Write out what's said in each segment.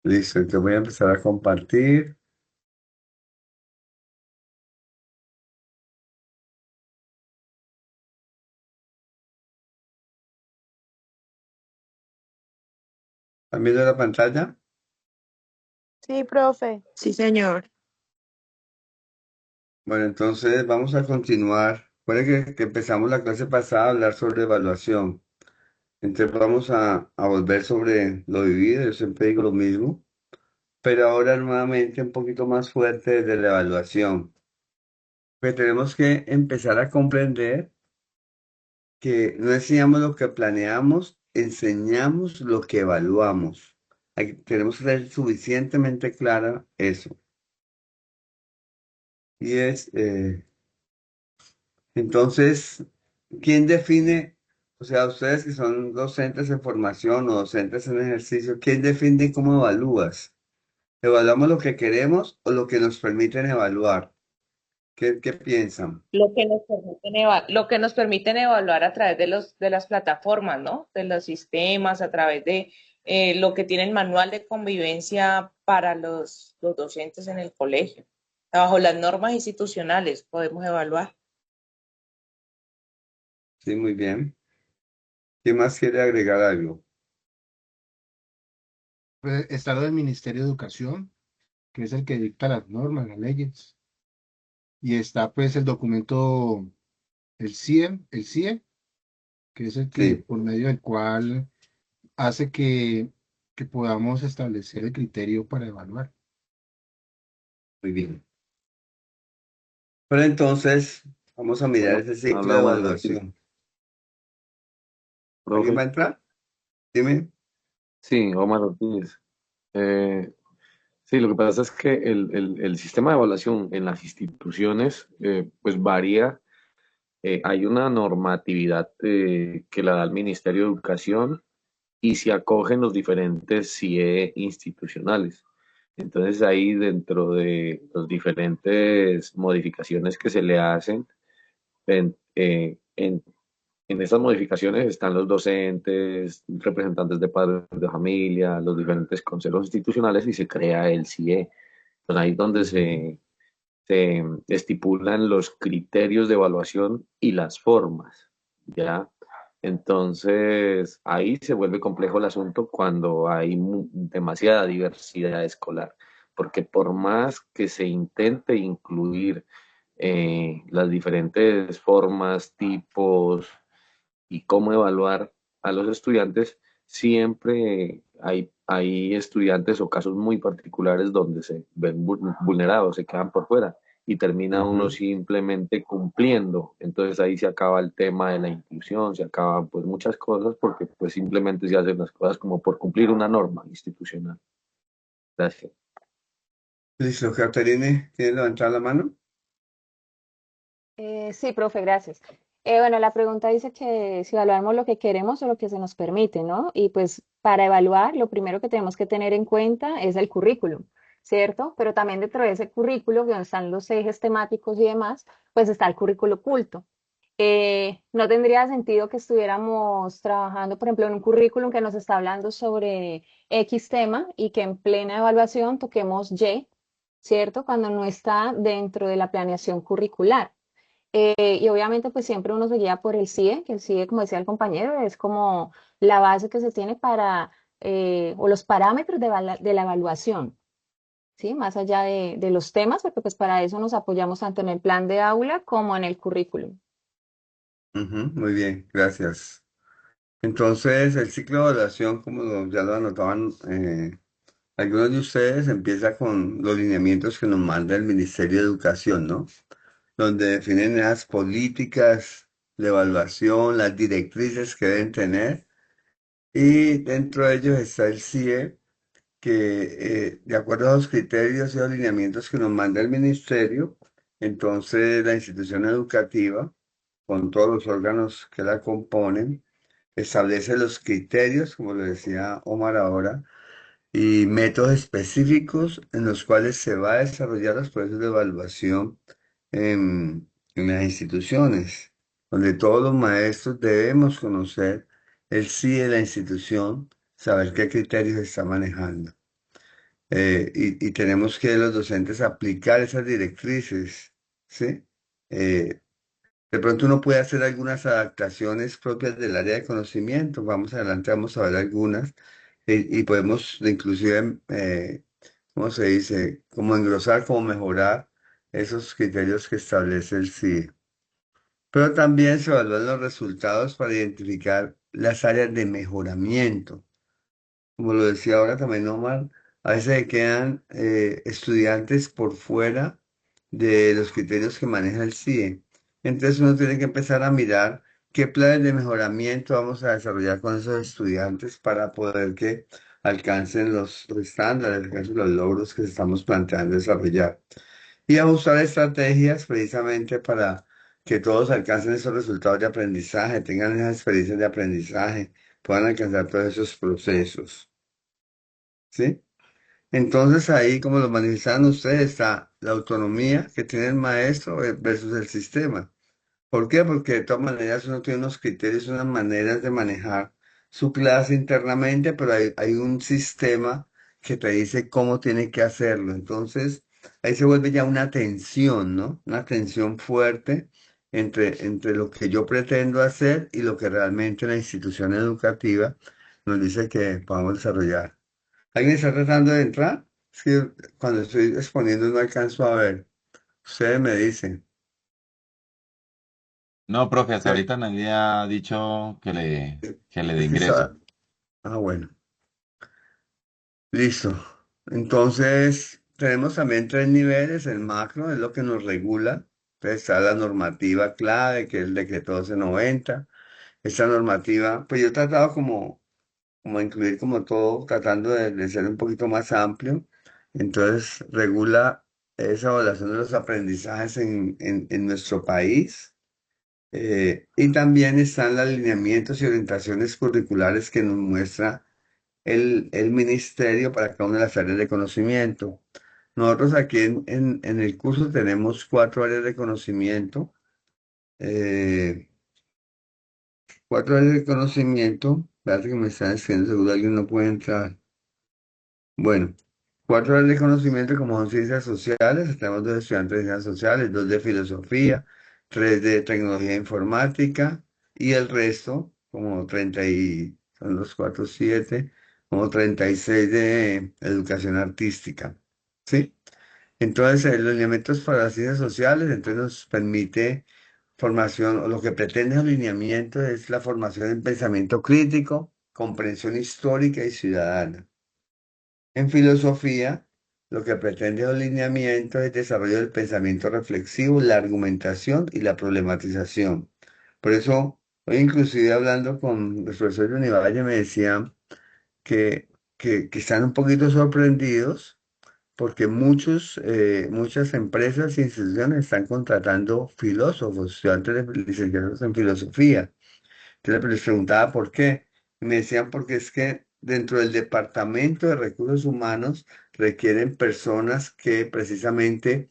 Listo, entonces voy a empezar a compartir. ¿Están viendo la pantalla? Sí, profe. Sí, señor. Bueno, entonces vamos a continuar. Recuerden que empezamos la clase pasada a hablar sobre evaluación. Entonces vamos a volver sobre lo vivido. Yo siempre digo lo mismo, pero ahora nuevamente un poquito más fuerte desde la evaluación. Pues tenemos que empezar a comprender que no enseñamos lo que planeamos, enseñamos lo que evaluamos. Tenemos que tener suficientemente clara eso. Y entonces, ¿quién define, o sea, ustedes que son docentes en formación o docentes en ejercicio, quién define cómo evalúas? ¿Evaluamos lo que queremos o lo que nos permiten evaluar? ¿Qué piensan? Lo que nos permiten evaluar a través de de las plataformas, ¿no? De los sistemas, a través de lo que tiene el manual de convivencia para los docentes en el colegio. Bajo las normas institucionales podemos evaluar. Sí, muy bien. ¿Quién más quiere agregar algo? Pues está lo del Ministerio de Educación, que es el que dicta las normas, las leyes. Y está pues el documento, el CIE, que es el que Sí, por medio del cual hace que podamos establecer el criterio para evaluar. muy bien. Pero entonces, vamos a mirar Bueno, ese ciclo habla de Omar Ortiz. evaluación. ¿Alguien va Profe, a entrar? Dime. sí, Omar Ortiz. Eh, sí, lo que pasa es que el sistema de evaluación en las instituciones pues varía. Hay una normatividad que la da el Ministerio de Educación y se acogen los diferentes CIE institucionales. Entonces ahí dentro de las diferentes modificaciones que se le hacen, en esas modificaciones están los docentes, representantes de padres de familia, los diferentes consejos institucionales y se crea el CIE. Entonces ahí es donde se estipulan los criterios de evaluación y las formas, ¿ya? Entonces ahí se vuelve complejo el asunto cuando hay demasiada diversidad escolar, porque por más que se intente incluir las diferentes formas, tipos, y cómo evaluar a los estudiantes, siempre hay estudiantes o casos muy particulares donde se ven vulnerados, se quedan por fuera y termina uno Ujú. simplemente cumpliendo. Entonces ahí se acaba el tema de la inclusión, se acaban pues muchas cosas porque pues simplemente se hacen las cosas como por cumplir una norma institucional. Gracias. Listo, Caterine, ¿tienes levantar la mano? Sí, profe, gracias. Bueno, la pregunta dice que si evaluamos lo que queremos o lo que se nos permite, ¿no? Y pues para evaluar, lo primero que tenemos que tener en cuenta es el currículum, ¿cierto? Pero también dentro de ese currículo, donde están los ejes temáticos y demás, pues está el currículo oculto. No tendría sentido que estuviéramos trabajando, por ejemplo, en un currículum que nos está hablando sobre X tema y que en plena evaluación toquemos Y, ¿cierto? Cuando no está dentro de la planeación curricular. Y obviamente pues siempre uno se guía por el CIE, que el CIE, como decía el compañero, es como la base que se tiene para, o los parámetros de la evaluación, ¿sí? Más allá de los temas, porque pues para eso nos apoyamos tanto en el plan de aula como en el currículum. Ujú, muy bien, gracias. Entonces, el ciclo de evaluación, como ya lo anotaban algunos de ustedes, empieza con los lineamientos que nos manda el Ministerio de Educación, ¿no? Donde definen las políticas de evaluación, las directrices que deben tener, y dentro de ellos está el CIE, que de acuerdo a los criterios y los lineamientos que nos manda el Ministerio, entonces la institución educativa, con todos los órganos que la componen, establece los criterios, como lo decía Omar ahora, y métodos específicos en los cuales se va a desarrollar los procesos de evaluación en las instituciones, donde todos los maestros debemos conocer el sí de la institución, saber qué criterios está manejando. y tenemos que los docentes aplicar esas directrices, ¿sí? Eh, de pronto uno puede hacer algunas adaptaciones propias del área de conocimiento. Vamos adelante, vamos a ver algunas. Y podemos inclusive, ¿cómo se dice? Como engrosar, como mejorar esos criterios que establece el CIE. Pero también se evalúan los resultados para identificar las áreas de mejoramiento. Como lo decía ahora también Omar, a veces se quedan estudiantes por fuera de los criterios que maneja el CIE. Entonces uno tiene que empezar a mirar qué planes de mejoramiento vamos a desarrollar con esos estudiantes para poder que alcancen los estándares, alcancen los logros que estamos planteando desarrollar. Y a usar estrategias precisamente para que todos alcancen esos resultados de aprendizaje, tengan esas experiencias de aprendizaje, puedan alcanzar todos esos procesos. ¿Sí? Entonces ahí, como lo manifestaron ustedes, está la autonomía que tiene el maestro versus el sistema. ¿Por qué? Porque de todas maneras uno tiene unos criterios, unas maneras de manejar su clase internamente, pero hay un sistema que te dice cómo tiene que hacerlo. Entonces ahí se vuelve ya una tensión, ¿no? Una tensión fuerte entre lo que yo pretendo hacer y lo que realmente la institución educativa nos dice que podamos desarrollar. ¿Alguien está tratando de entrar? Es que cuando estoy exponiendo no alcanzo a ver. Ustedes me dicen. No, profe, hasta ¿Sí? ahorita nadie ha dicho que le dé Es que ingreso. está... Ah, bueno. Listo. Entonces, tenemos también tres niveles. El macro es lo que nos regula. Entonces está la normativa clave, que es el decreto 1290. Esta normativa, pues yo he tratado como incluir como todo, tratando de ser un poquito más amplio. Entonces, regula esa evaluación de los aprendizajes en nuestro país. Y también están los alineamientos y orientaciones curriculares que nos muestra el ministerio para cada una de las áreas de conocimiento. Nosotros aquí en el curso tenemos cuatro áreas de conocimiento. eh, Cuatro áreas de conocimiento. Espérate que me están escribiendo, seguro alguien no puede entrar. Bueno, cuatro áreas de conocimiento como son ciencias sociales, tenemos dos estudiantes de ciencias sociales, dos de filosofía, tres de tecnología informática y el resto, como 30 y, son los cuatro, siete, como 36 de educación artística. ¿Sí? Entonces, los lineamientos para las ciencias sociales, entonces nos permite formación, o lo que pretende el lineamiento es la formación en pensamiento crítico, comprensión histórica y ciudadana. En filosofía, lo que pretende el lineamiento es el desarrollo del pensamiento reflexivo, la argumentación y la problematización. Por eso, hoy inclusive hablando con los profesores de Univalle me decían que, que están un poquito sorprendidos porque muchas empresas e instituciones están contratando filósofos, estudiantes licenciados en filosofía. Entonces les preguntaba por qué. Y me decían porque es que dentro del Departamento de Recursos Humanos requieren personas que precisamente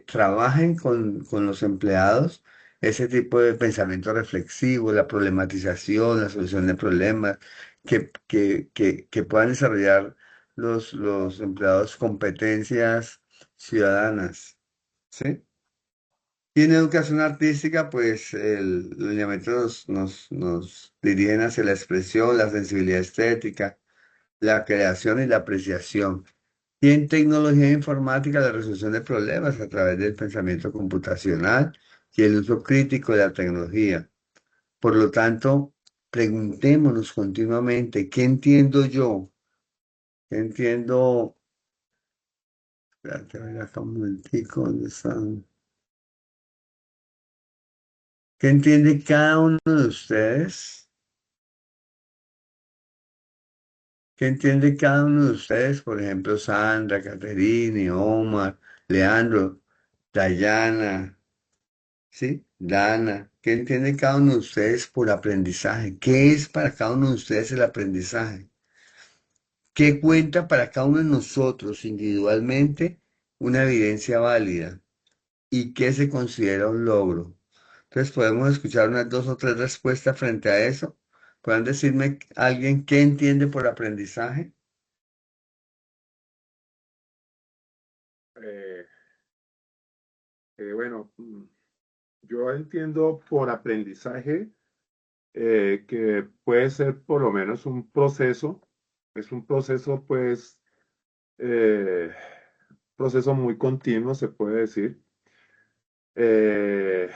trabajen con los empleados ese tipo de pensamiento reflexivo, la problematización, la solución de problemas, que puedan desarrollar los empleados competencias ciudadanas. ¿Sí? Y en educación artística, pues los lineamientos nos dirigen hacia la expresión, la sensibilidad estética, la creación y la apreciación. Y en tecnología informática, la resolución de problemas a través del pensamiento computacional y el uso crítico de la tecnología. Por lo tanto, preguntémonos continuamente, ¿qué entiendo yo? ¿Qué entiendo? Espérate, a ver acá un momentico, ¿dónde están? ¿Qué entiende cada uno de ustedes? ¿Qué entiende cada uno de ustedes? Por ejemplo, Sandra, Caterine, Omar, Leandro, Dayana, ¿sí? Dana. ¿Qué entiende cada uno de ustedes por aprendizaje? ¿Qué es para cada uno de ustedes el aprendizaje? ¿Qué cuenta para cada uno de nosotros individualmente una evidencia válida? ¿Y qué se considera un logro? Entonces podemos escuchar unas dos o tres respuestas frente a eso. ¿Pueden decirme alguien qué entiende por aprendizaje? eh, bueno, yo entiendo por aprendizaje que puede ser por lo menos un proceso, es un proceso pues, eh, proceso muy continuo, se puede decir, eh,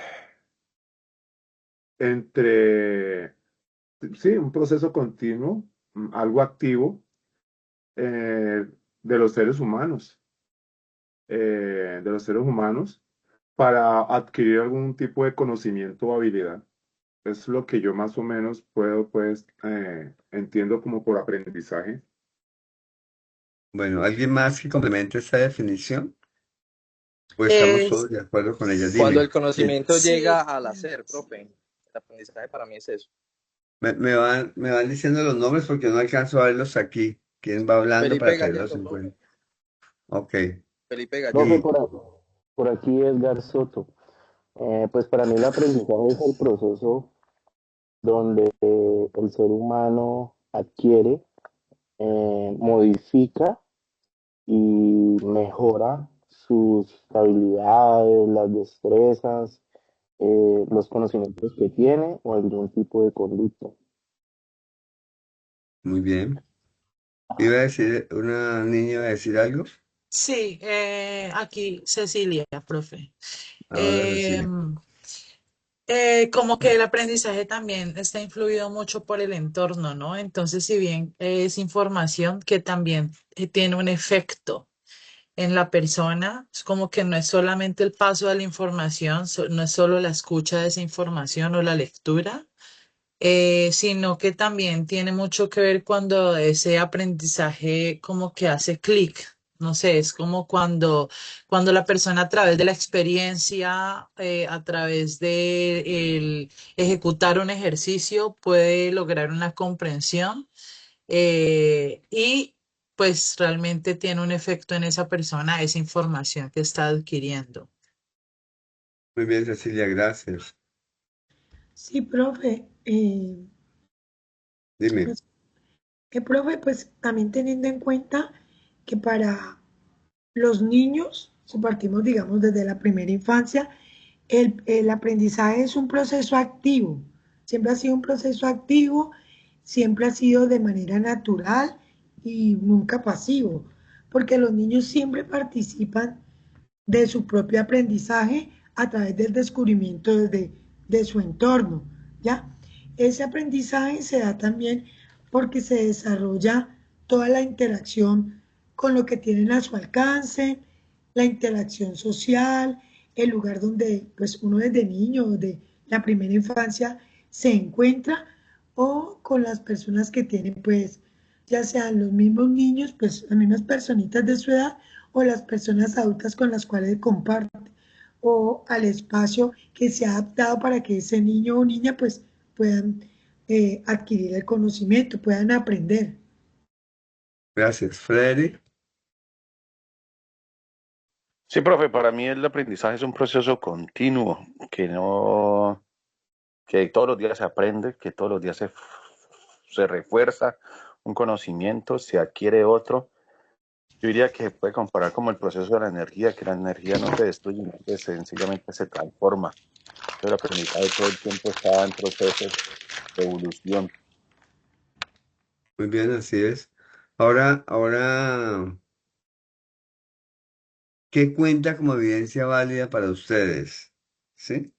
entre, sí, un proceso continuo, algo activo eh, de los seres humanos, de los seres humanos para adquirir algún tipo de conocimiento o habilidad. Es lo que yo más o menos puedo, pues, entiendo como por aprendizaje. Bueno, ¿alguien más que complemente esta definición? ¿O estamos Eh, todos de acuerdo con ella? Cuando el Dime. Sí. conocimiento llega sí, al hacer, profe, el aprendizaje para mí es eso. Me van diciendo los nombres porque no alcanzo a verlos aquí. ¿Quién va hablando para Felipe tenerlos Gallego, en profe. cuenta? Ok. Felipe Gallego. Profe, Y por aquí Edgar Soto. Pues para mí el aprendizaje es el proceso donde el ser humano adquiere, modifica y mejora sus habilidades, las destrezas, los conocimientos que tiene o algún tipo de conducta. muy bien. Iba a decir, una niña iba a decir algo. sí, aquí Cecilia, profe. Ahora, Eh, Cecilia. Como que el aprendizaje también está influido mucho por el entorno, ¿no? Entonces, si bien es información que también tiene un efecto en la persona, es como que no es solamente el paso de la información, no es solo la escucha de esa información o la lectura, sino que también tiene mucho que ver cuando ese aprendizaje como que hace clic. No sé, es como cuando la persona a través de la experiencia, a través de el ejecutar un ejercicio, puede lograr una comprensión y pues realmente tiene un efecto en esa persona, esa información que está adquiriendo. Muy bien, Cecilia, gracias. Sí, profe. Dime. Pues, profe, pues también teniendo en cuenta que para los niños, si partimos, digamos, desde la primera infancia, el aprendizaje es un proceso activo. Siempre ha sido un proceso activo, siempre ha sido de manera natural y nunca pasivo, porque los niños siempre participan de su propio aprendizaje a través del descubrimiento de su entorno, ¿ya? Ese aprendizaje se da también porque se desarrolla toda la interacción con lo que tienen a su alcance, la interacción social, el lugar donde pues uno desde niño, de la primera infancia, se encuentra o con las personas que tienen pues ya sean los mismos niños, pues las mismas personitas de su edad o las personas adultas con las cuales comparte o al espacio que se ha adaptado para que ese niño o niña pues puedan adquirir el conocimiento, puedan aprender. Gracias. Freddy. Sí, profe, para mí el aprendizaje es un proceso continuo, que no, que todos los días se aprende, que todos los días se refuerza un conocimiento, se adquiere otro. Yo diría que se puede comparar como el proceso de la energía, que la energía no se destruye, sino que sencillamente se transforma. Entonces, el aprendizaje todo el tiempo está en procesos de evolución. Muy bien, así es. Ahora, ¿qué cuenta como evidencia válida para ustedes? ¿Sí?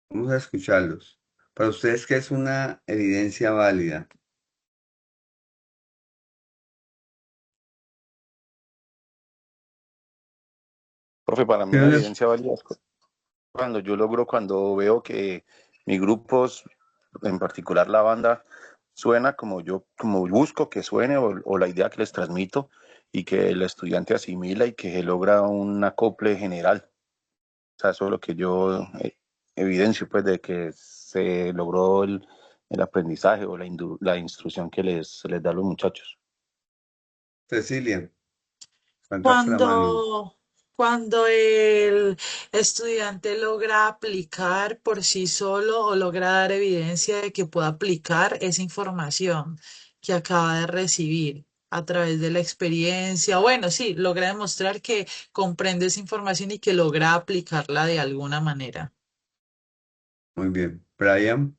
Vamos a escucharlos. Para ustedes, ¿qué es una evidencia válida? Profe, para mí ¿Qué una les- evidencia válida es cuando yo logro, cuando veo que mi grupo, en particular la banda, suena como yo, como busco que suene o la idea que les transmito y que el estudiante asimila y que logra un acople general. O sea, eso es lo que yo evidencio, pues, de que se logró el aprendizaje o la instrucción que se les da a los muchachos. Cecilia, levantaste la mano. Cuando el estudiante logra aplicar por sí solo o logra dar evidencia de que puede aplicar esa información que acaba de recibir a través de la experiencia. Bueno, sí, logra demostrar que comprende esa información y que logra aplicarla de alguna manera. Muy bien. Brian,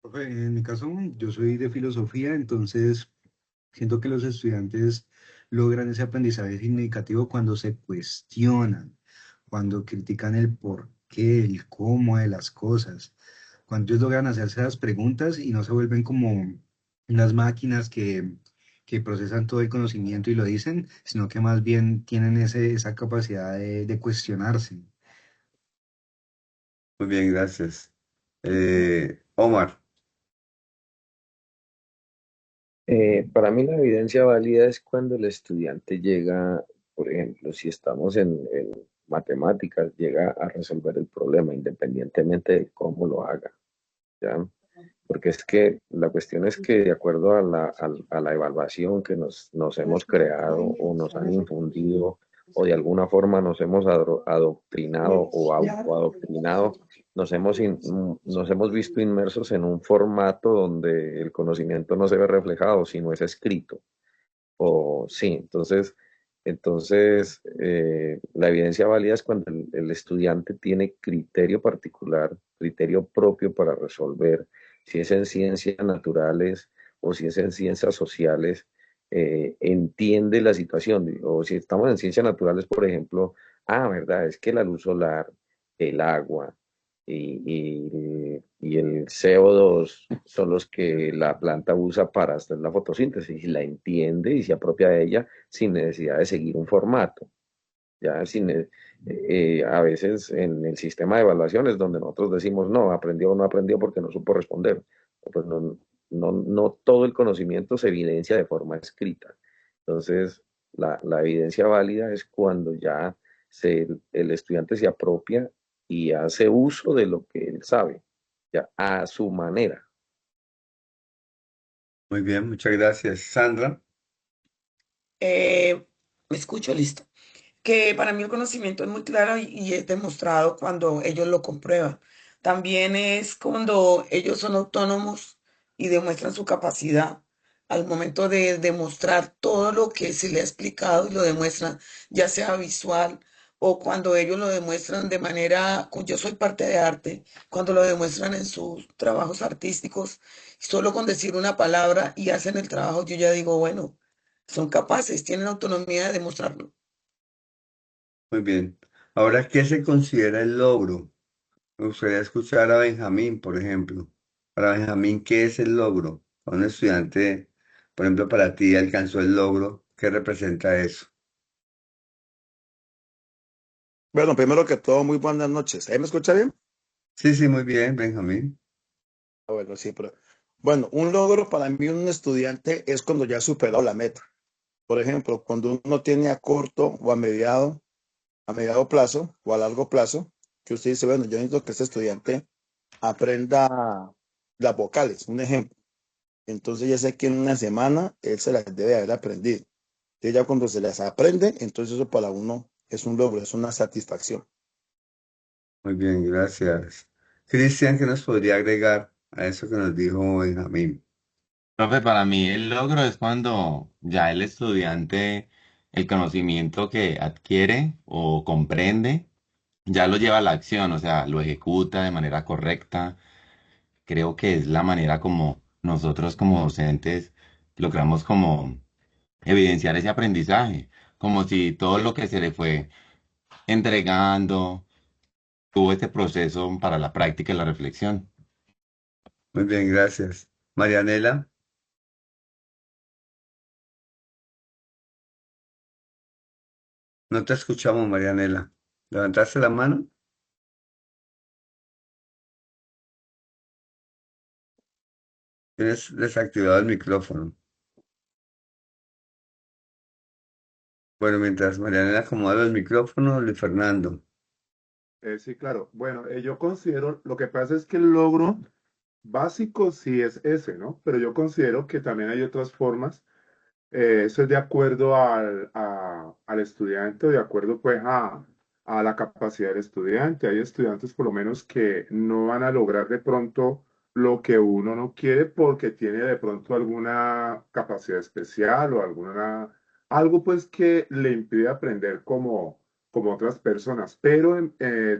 Profe, en mi caso, yo soy de filosofía, entonces siento que los estudiantes logran ese aprendizaje significativo cuando se cuestionan, cuando critican el por qué, el cómo de las cosas, cuando ellos logran hacerse las preguntas y no se vuelven como unas máquinas que procesan todo el conocimiento y lo dicen, sino que más bien tienen esa capacidad de cuestionarse. muy bien, gracias. Omar, Para mí la evidencia válida es cuando el estudiante llega, por ejemplo, si estamos en matemáticas, llega a resolver el problema independientemente de cómo lo haga, ¿ya? Porque es que la cuestión es que de acuerdo a la evaluación que nos hemos creado o nos han infundido o de alguna forma nos hemos adoctrinado o autoadoctrinado, nos hemos visto inmersos en un formato donde el conocimiento no se ve reflejado, sino es escrito. O sí, la evidencia válida es cuando el estudiante tiene criterio particular, criterio propio para resolver, si es en ciencias naturales o si es en ciencias sociales, entiende la situación. O si estamos en ciencias naturales, por ejemplo, verdad, es que la luz solar, el agua y el CO2 son los que la planta usa para hacer la fotosíntesis y la entiende y se apropia de ella sin necesidad de seguir un formato. A veces en el sistema de evaluaciones donde nosotros decimos no, aprendió o no aprendió porque no supo responder. Pues no todo el conocimiento se evidencia de forma escrita. Entonces, la evidencia válida es cuando ya el estudiante se apropia y hace uso de lo que él sabe, ya a su manera. muy bien, muchas gracias. Sandra, Me escucho, listo. Que para mí el conocimiento es muy claro y es demostrado cuando ellos lo comprueban. También es cuando ellos son autónomos y demuestran su capacidad al momento de demostrar todo lo que se le ha explicado y lo demuestran, ya sea visual o cuando ellos lo demuestran de manera, yo soy parte de arte, cuando lo demuestran en sus trabajos artísticos, solo con decir una palabra y hacen el trabajo, yo ya digo, bueno, son capaces, tienen autonomía de demostrarlo. muy bien. Ahora, ¿qué se considera el logro? Me gustaría escuchar a Benjamín, por ejemplo. Para Benjamín, ¿qué es el logro? Cuando un estudiante, por ejemplo, para ti alcanzó el logro, ¿qué representa eso? Bueno, primero que todo, muy buenas noches. ¿Ahí me escucha bien? Sí, sí, muy bien, Benjamín. Bueno, sí, pero bueno, un logro para mí un estudiante es cuando ya superó la meta. Por ejemplo, cuando uno tiene a corto o a mediado plazo o a largo plazo, que usted dice, bueno, yo necesito que este estudiante aprenda las vocales, un ejemplo. Entonces ya sé que en una semana él se las debe haber aprendido. Entonces ya cuando se las aprende, entonces eso para uno es un logro, es una satisfacción. Muy bien, gracias. Cristian, ¿qué nos podría agregar a eso que nos dijo Benjamín? Profe, para mí el logro es cuando ya el estudiante, el conocimiento que adquiere o comprende, ya lo lleva a la acción, o sea, lo ejecuta de manera correcta. Creo que es la manera como nosotros como docentes logramos como evidenciar ese aprendizaje, como si todo lo que se le fue entregando tuvo este proceso para la práctica y la reflexión. Muy bien, gracias. Marianela, no te escuchamos, Marianela. ¿Levantaste la mano? Tienes desactivado el micrófono. Bueno, mientras Marianela acomoda los micrófonos, Luis Fernando. Sí, claro. Bueno, yo considero, lo que pasa es que el logro básico sí es ese, ¿no? Pero yo considero que también hay otras formas. Eso es de acuerdo al estudiante, de acuerdo pues a la capacidad del estudiante. Hay estudiantes por lo menos que no van a lograr de pronto lo que uno no quiere porque tiene de pronto alguna capacidad especial o algo pues que le impide aprender como otras personas, pero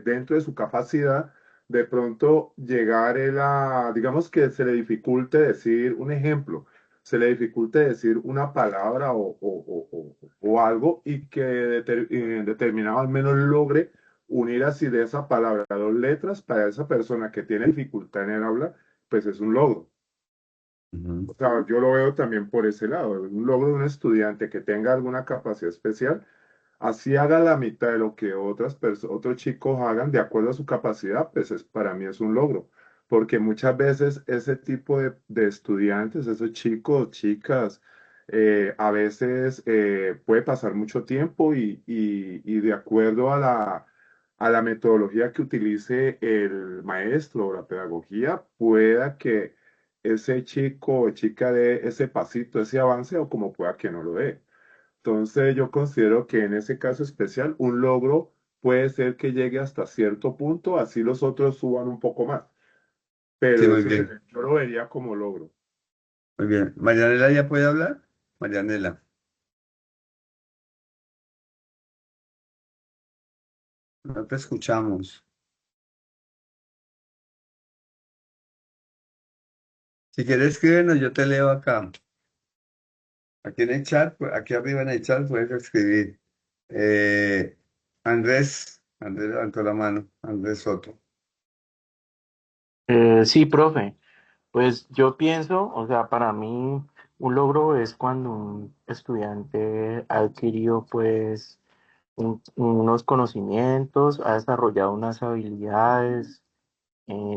dentro de su capacidad de pronto llegar él digamos que se le dificulte decir un ejemplo, se le dificulte decir una palabra o algo y que determinado al menos logre unir así de esa palabra dos letras para esa persona que tiene dificultad en el habla, pues es un logro. Ujú. O sea, yo lo veo también por ese lado, un logro de un estudiante que tenga alguna capacidad especial, así haga la mitad de lo que otros chicos hagan de acuerdo a su capacidad, pues para mí es un logro, porque muchas veces ese tipo de estudiantes, esos chicos, chicas, a veces puede pasar mucho tiempo y de acuerdo a la metodología que utilice el maestro o la pedagogía, pueda que ese chico o chica dé ese pasito, ese avance o como pueda que no lo dé. Entonces yo considero que en ese caso especial un logro puede ser que llegue hasta cierto punto, así los otros suban un poco más, Sí, pero muy eso bien, yo lo vería como logro. muy bien. ¿Marianela ya puede hablar? Marianela, no te escuchamos. Si quieres escríbenos, yo te leo acá. Aquí en el chat, aquí arriba en el chat puedes escribir. Eh, Andrés levantó la mano, Andrés Soto. Sí, profe. Pues yo pienso, o sea, para mí un logro es cuando un estudiante ha adquirido pues unos conocimientos, ha desarrollado unas habilidades,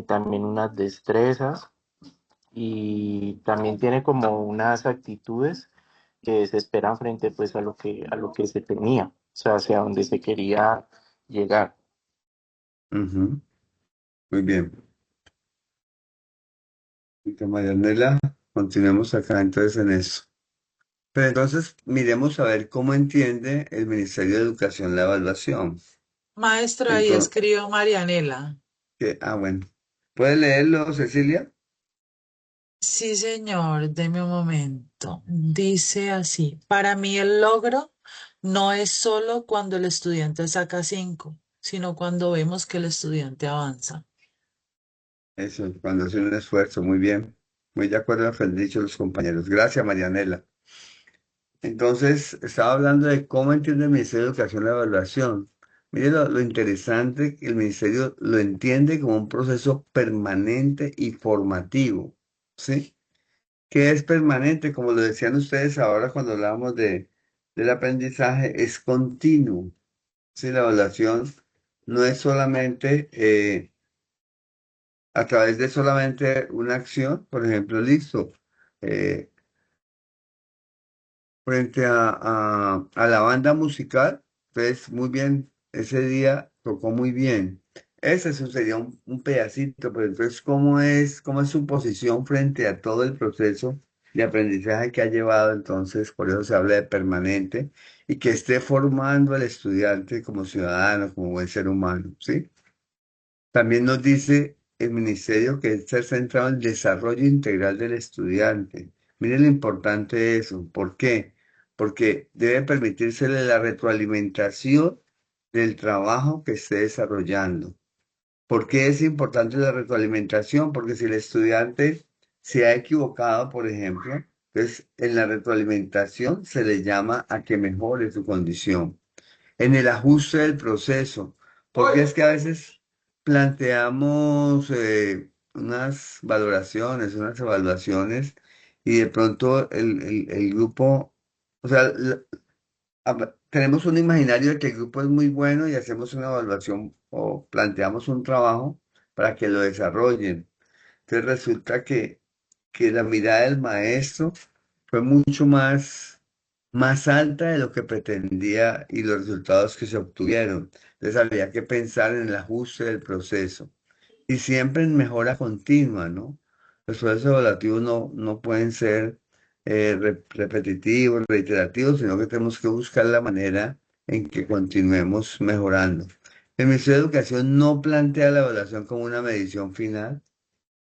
también unas destrezas y también tiene como unas actitudes que se esperan frente pues a lo que se tenía, o sea, hacia donde se quería llegar. Ujú, muy bien. Listo, Marianela, continuemos acá entonces en eso. Pero entonces miremos a ver cómo entiende el Ministerio de Educación la evaluación. Maestra, ahí Entonces, escribió Marianela. bueno. ¿Puede leerlo, Cecilia? Sí, señor, deme un momento. Dice así, para mí el logro no es solo cuando el estudiante saca 5, sino cuando vemos que el estudiante avanza. Eso, cuando hace un esfuerzo, muy bien. Muy de acuerdo con lo que han dicho los compañeros. Gracias, Marianela. Entonces, estaba hablando de cómo entiende el Ministerio de Educación la evaluación. Mire lo interesante que el Ministerio lo entiende como un proceso permanente y formativo, ¿sí? Que es permanente, como lo decían ustedes ahora cuando hablábamos del aprendizaje, es continuo. ¿Sí? La evaluación no es solamente a través de solamente una acción, por ejemplo, listo. eh, Frente a la banda musical, pues muy bien, ese día tocó muy bien. Eso sería un pedacito, pero entonces, cómo es su posición frente a todo el proceso de aprendizaje que ha llevado? Entonces, por eso se habla de permanente y que esté formando al estudiante como ciudadano, como buen ser humano, ¿sí? También nos dice el ministerio que está centrado en el desarrollo integral del estudiante. Miren lo importante de eso. ¿Por qué? Porque debe permitírsele la retroalimentación del trabajo que esté desarrollando. ¿Por qué es importante la retroalimentación? Porque si el estudiante se ha equivocado, por ejemplo, entonces en la retroalimentación se le llama a que mejore su condición en el ajuste del proceso, porque es que a veces planteamos unas valoraciones, unas evaluaciones, y de pronto el grupo, o sea, tenemos un imaginario de que el grupo es muy bueno y hacemos una evaluación o planteamos un trabajo para que lo desarrollen. Entonces resulta que la mirada del maestro fue mucho más alta de lo que pretendía y los resultados que se obtuvieron. Entonces había que pensar en el ajuste del proceso y siempre en mejora continua, ¿no? Los procesos evaluativos no pueden ser repetitivos, reiterativos, sino que tenemos que buscar la manera en que continuemos mejorando. El Ministerio de Educación no plantea la evaluación como una medición final,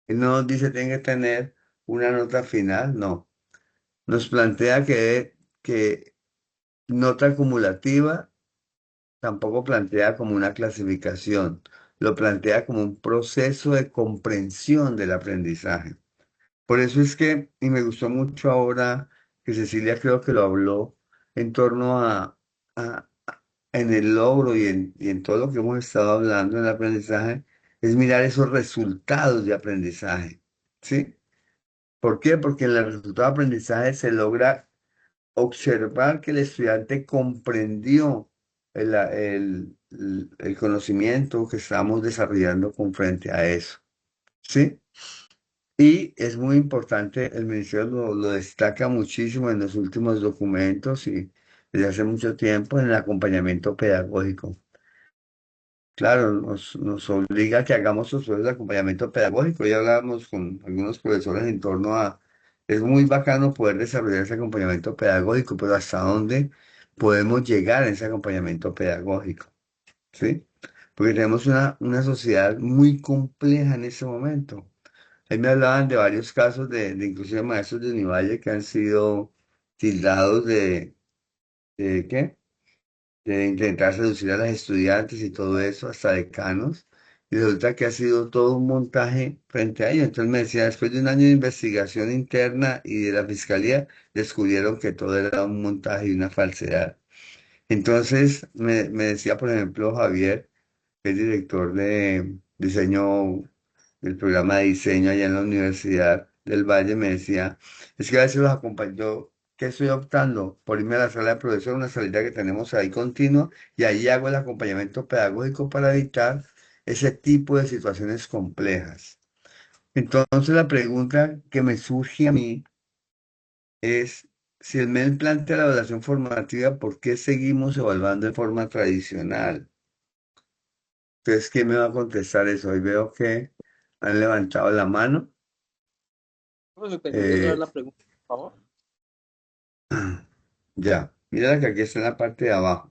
Él no nos dice tiene que tener una nota final, no. Nos plantea que nota acumulativa tampoco plantea como una clasificación, lo plantea como un proceso de comprensión del aprendizaje. Por eso es que, y me gustó mucho ahora que Cecilia creo que lo habló en torno en el logro y en todo lo que hemos estado hablando en el aprendizaje, es mirar esos resultados de aprendizaje. ¿Sí? ¿Por qué? Porque en el resultado de aprendizaje se logra observar que el estudiante comprendió el conocimiento que estamos desarrollando con frente a eso. ¿Sí? Y es muy importante, el ministerio lo destaca muchísimo en los últimos documentos y desde hace mucho tiempo en el acompañamiento pedagógico. Claro, nos obliga a que hagamos los procesos de acompañamiento pedagógico. Ya hablábamos con algunos profesores en torno a, es muy bacano poder desarrollar ese acompañamiento pedagógico, pero ¿hasta dónde podemos llegar en ese acompañamiento pedagógico? ¿Sí? Porque tenemos una sociedad muy compleja en ese momento. Ahí me hablaban de varios casos de inclusive maestros de Univalle que han sido tildados ¿qué? De intentar seducir a las estudiantes y todo eso, hasta decanos, y resulta que ha sido todo un montaje frente a ellos. Entonces me decía, después de un año de investigación interna y de la fiscalía, descubrieron que todo era un montaje y una falsedad. Entonces me decía, por ejemplo, Javier, que es director de diseño del programa de diseño allá en la Universidad del Valle, me decía, es que a veces los acompaño, yo, ¿qué estoy optando? Por irme a la sala de profesor, una salida que tenemos ahí continua, y ahí hago el acompañamiento pedagógico para evitar ese tipo de situaciones complejas. Entonces la pregunta que me surge a mí es, si el MEL plantea la evaluación formativa, ¿por qué seguimos evaluando de forma tradicional? Entonces, ¿quién me va a contestar eso? Hoy veo que han levantado la mano. Profe, repite otra vez Eh, la pregunta, por favor. ya, mira que aquí está en la parte de abajo.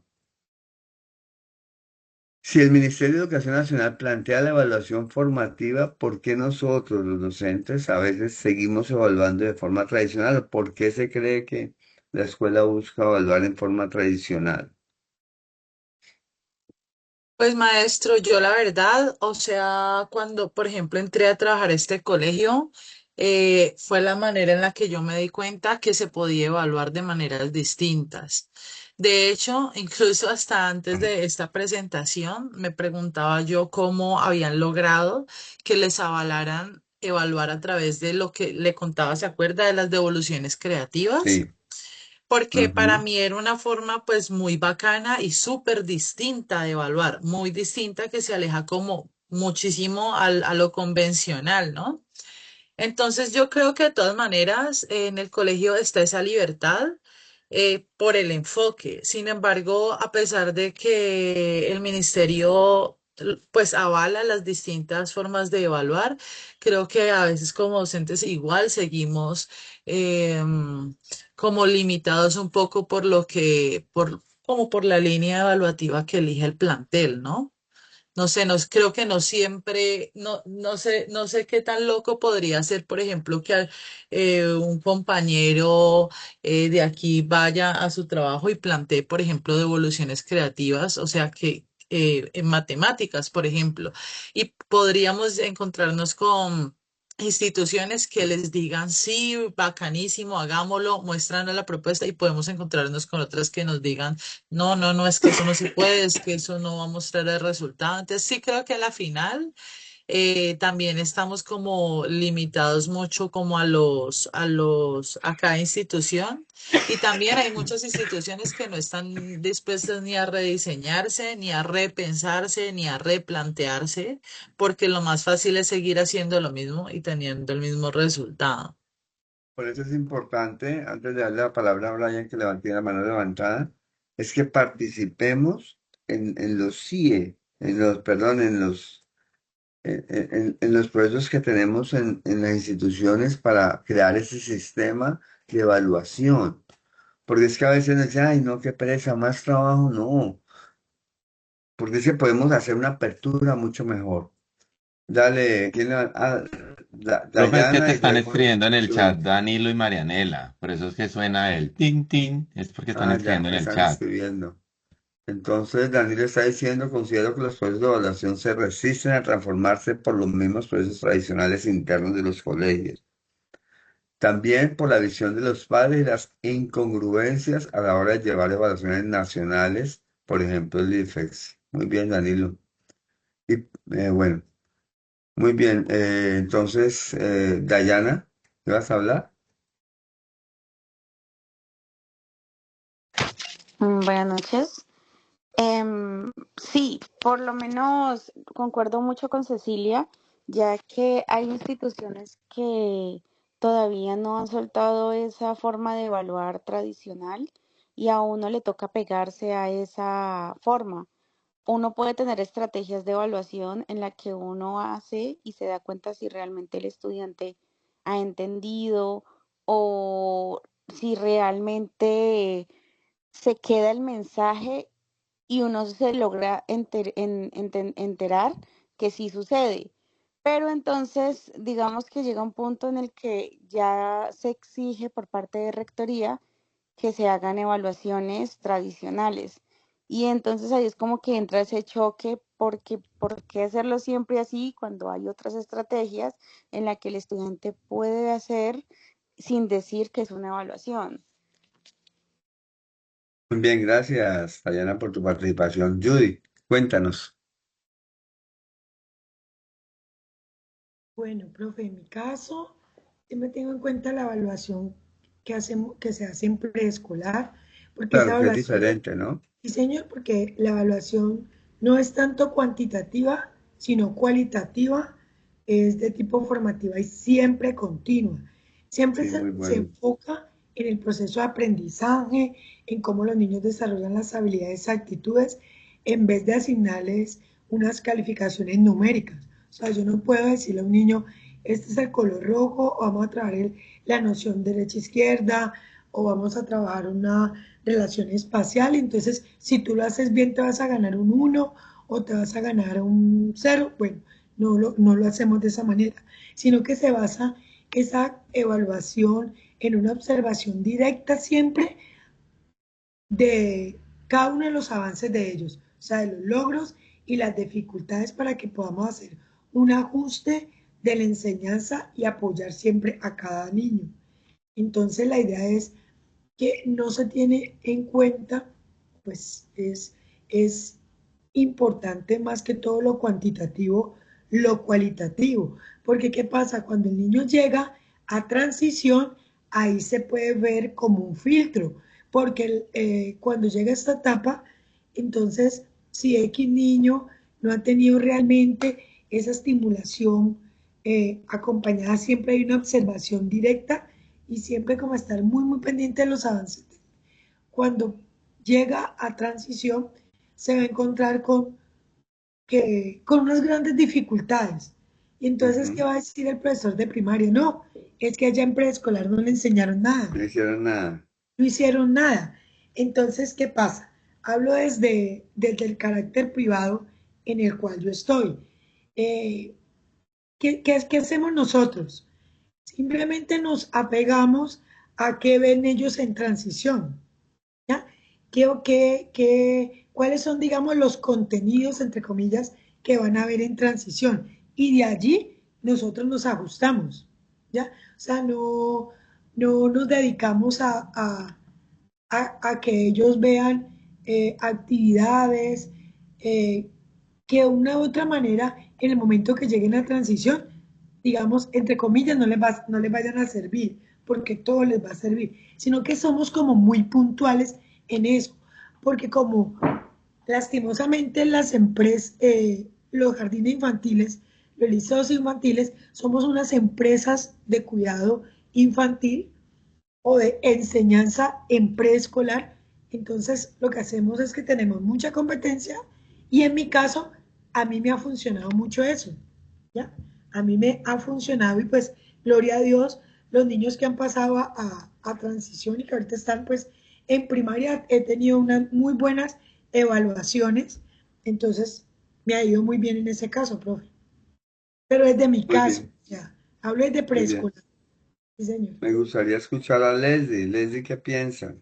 Si el Ministerio de Educación Nacional plantea la evaluación formativa, ¿por qué nosotros, los docentes, a veces seguimos evaluando de forma tradicional? ¿Por qué se cree que la escuela busca evaluar en forma tradicional? Pues maestro, yo la verdad, o sea, cuando por ejemplo entré a trabajar a este colegio, fue la manera en la que yo me di cuenta que se podía evaluar de maneras distintas. De hecho, incluso hasta antes de esta presentación, me preguntaba yo cómo habían logrado que les avalaran evaluar a través de lo que le contaba, ¿se acuerda de las devoluciones creativas? Sí. Porque para Ujú. mí era una forma pues muy bacana y súper distinta de evaluar, muy distinta que se aleja como muchísimo a lo convencional, ¿no? Entonces yo creo que de todas maneras en el colegio está esa libertad por el enfoque. Sin embargo, a pesar de que el ministerio pues avala las distintas formas de evaluar, creo que a veces como docentes igual seguimos como limitados un poco por lo que, como por la línea evaluativa que elige el plantel, ¿no? No sé, no, creo que no siempre, no sé qué tan loco podría ser, por ejemplo, que un compañero de aquí vaya a su trabajo y plantee, por ejemplo, devoluciones creativas, o sea, que en matemáticas, por ejemplo, y podríamos encontrarnos con instituciones que les digan, sí, bacanísimo, hagámoslo, muestran la propuesta y podemos encontrarnos con otras que nos digan, no, es que eso no se puede, es que eso no va a mostrar el resultado. Entonces sí creo que a la final también estamos como limitados mucho como a cada institución. Y también hay muchas instituciones que no están dispuestas ni a rediseñarse, ni a repensarse, ni a replantearse, porque lo más fácil es seguir haciendo lo mismo y teniendo el mismo resultado. Por eso es importante, antes de darle la palabra a Brian, que levante la mano levantada, es que participemos en los CIE, perdón, en los procesos que tenemos en las instituciones para crear ese sistema de evaluación. Porque es que a veces nos dicen, ay, no, qué pereza, más trabajo, no. Porque es que podemos hacer una apertura mucho mejor. Dale, ¿quién Profe, es que te Dayana y están luego escribiendo en el chat Judith. Danilo y Marianela. Por eso es que suena el tin tin. Es porque están Ah, ya, escribiendo en el están chat. escribiendo. Entonces, Daniel está diciendo, considero que los procesos de evaluación se resisten a transformarse por los mismos procesos tradicionales internos de los colegios. También por la visión de los padres y las incongruencias a la hora de llevar evaluaciones nacionales, por ejemplo, el IFEX. Muy bien, Danilo. Y bueno, muy bien. Entonces, Dayana, ¿qué vas a hablar? Buenas noches. Sí, por lo menos concuerdo mucho con Cecilia, ya que hay instituciones que todavía no han soltado esa forma de evaluar tradicional y a uno le toca pegarse a esa forma. Uno puede tener estrategias de evaluación en la que uno hace y se da cuenta si realmente el estudiante ha entendido o si realmente se queda el mensaje y uno se logra enterar que sí sucede. Pero entonces, digamos que llega un punto en el que ya se exige por parte de rectoría que se hagan evaluaciones tradicionales. Y entonces ahí es como que entra ese choque porque ¿por qué hacerlo siempre así cuando hay otras estrategias en las que el estudiante puede hacer sin decir que es una evaluación? Muy bien, gracias, Dayana, por tu participación. Judy, cuéntanos. Bueno, profe, en mi caso, siempre tengo en cuenta la evaluación que se hace en preescolar, porque esa Claro que es evaluación, diferente, ¿no? sí señor, porque la evaluación no es tanto cuantitativa, sino cualitativa, es de tipo formativa y siempre continua. Siempre Sí, muy se bueno. enfoca en el proceso de aprendizaje, en cómo los niños desarrollan las habilidades y actitudes, en vez de asignarles unas calificaciones numéricas. O sea, yo no puedo decirle a un niño, este es el color rojo, o vamos a trabajar la noción derecha-izquierda, o vamos a trabajar una relación espacial. Entonces, si tú lo haces bien, te vas a ganar un uno o te vas a ganar un cero. Bueno, no lo hacemos de esa manera, sino que se basa esa evaluación en una observación directa siempre de cada uno de los avances de ellos, o sea, de los logros y las dificultades para que podamos hacer un ajuste de la enseñanza y apoyar siempre a cada niño. Entonces, la idea es que no se tiene en cuenta, pues es importante más que todo lo cuantitativo, lo cualitativo, porque ¿qué pasa? Cuando el niño llega a transición, ahí se puede ver como un filtro, porque cuando llega a esta etapa, entonces si X niño no ha tenido realmente esa estimulación acompañada, siempre hay una observación directa y siempre como estar muy, muy pendiente de los avances. Cuando llega a transición, se va a encontrar con unas grandes dificultades. Y entonces, ¿qué Ujú. va a decir el profesor de primaria? No, es que allá en preescolar no le enseñaron nada, No hicieron nada. no hicieron nada. Entonces, ¿qué pasa? Hablo desde el carácter privado en el cual yo estoy. Eh, ¿qué hacemos nosotros? Simplemente nos apegamos a qué ven ellos en transición, ¿ya? ¿Cuáles son, digamos, los contenidos, entre comillas, que van a ver en transición? Y de allí nosotros nos ajustamos, ¿ya? O sea, no nos dedicamos a que ellos vean actividades que de una u otra manera, en el momento que lleguen a transición, digamos, entre comillas, no les vayan a servir, porque todo les va a servir, sino que somos como muy puntuales en eso, porque como lastimosamente las empresas, los jardines infantiles, los liceos infantiles, somos unas empresas de cuidado infantil o de enseñanza en preescolar. Entonces, lo que hacemos es que tenemos mucha competencia y en mi caso, a mí me ha funcionado mucho eso, ¿ya? A mí me ha funcionado y pues, gloria a Dios, los niños que han pasado a transición y que ahorita están pues en primaria, he tenido unas muy buenas evaluaciones, entonces me ha ido muy bien en ese caso, profe. Pero es de mi Muy caso, bien. ya. Hablo de Muy bien. preescolar. Sí, señor. Me gustaría escuchar a Leslie. Leslie, ¿qué piensa?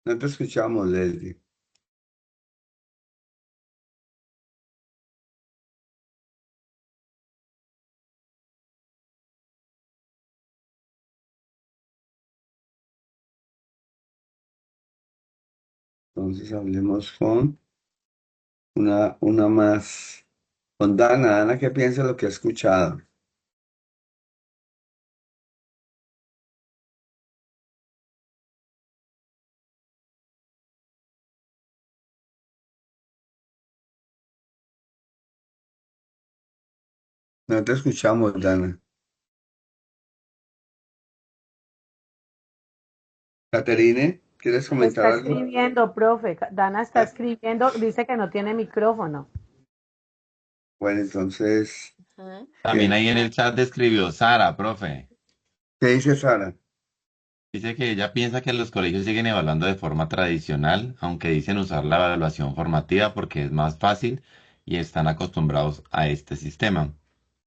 No te escuchamos, Leslie. Entonces hablemos con una más. Con Dana. Dana, ¿qué piensa de lo que ha escuchado? No te escuchamos, Dana. Caterine, ¿quieres comentar Está algo? escribiendo, profe. Dana está Ah, escribiendo, dice que no tiene micrófono. bueno, entonces, Ujú. También ¿qué, ahí en el chat describió Sara, profe. qué dice Sara? Dice que ella piensa que los colegios siguen evaluando de forma tradicional, aunque dicen usar la evaluación formativa porque es más fácil y están acostumbrados a este sistema.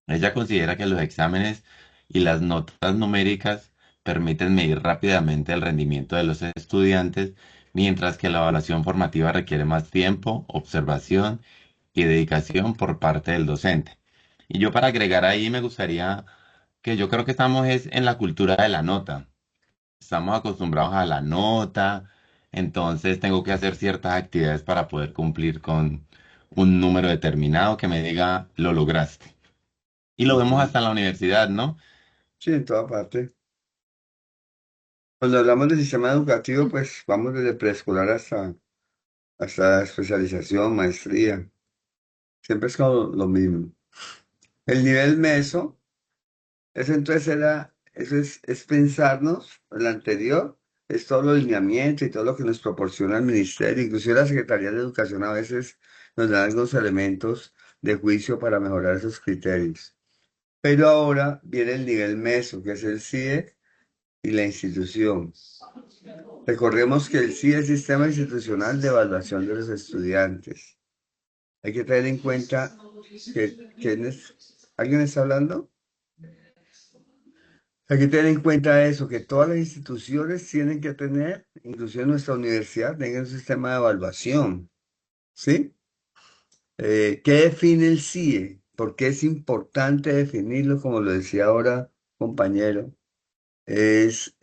Ella considera que los exámenes y las notas numéricas permiten medir rápidamente el rendimiento de los estudiantes, mientras que la evaluación formativa requiere más tiempo, observación y dedicación por parte del docente. Y yo para agregar ahí me gustaría que yo creo que estamos es en la cultura de la nota. Estamos acostumbrados a la nota, entonces tengo que hacer ciertas actividades para poder cumplir con un número determinado que me diga lo lograste. Y lo vemos Ujú. hasta en la universidad, ¿no? Sí, en toda parte. Cuando hablamos del sistema educativo, pues vamos desde preescolar hasta especialización, maestría. Siempre es como lo mismo. El nivel meso, eso entonces eso es pensarnos, el anterior, es todo el lineamiento y todo lo que nos proporciona el ministerio, inclusive la Secretaría de Educación a veces nos da algunos elementos de juicio para mejorar esos criterios. Pero ahora viene el nivel meso, que es el CIE y la institución. Recordemos que el CIE es el Sistema Institucional de Evaluación de los Estudiantes. Hay que tener en cuenta ¿alguien está hablando? Hay que tener en cuenta eso, que todas las instituciones tienen que tener, inclusive nuestra universidad, tenga un sistema de evaluación, ¿sí? ¿Qué define el CIE? ¿Por qué es importante definirlo, como lo decía ahora, compañero? Es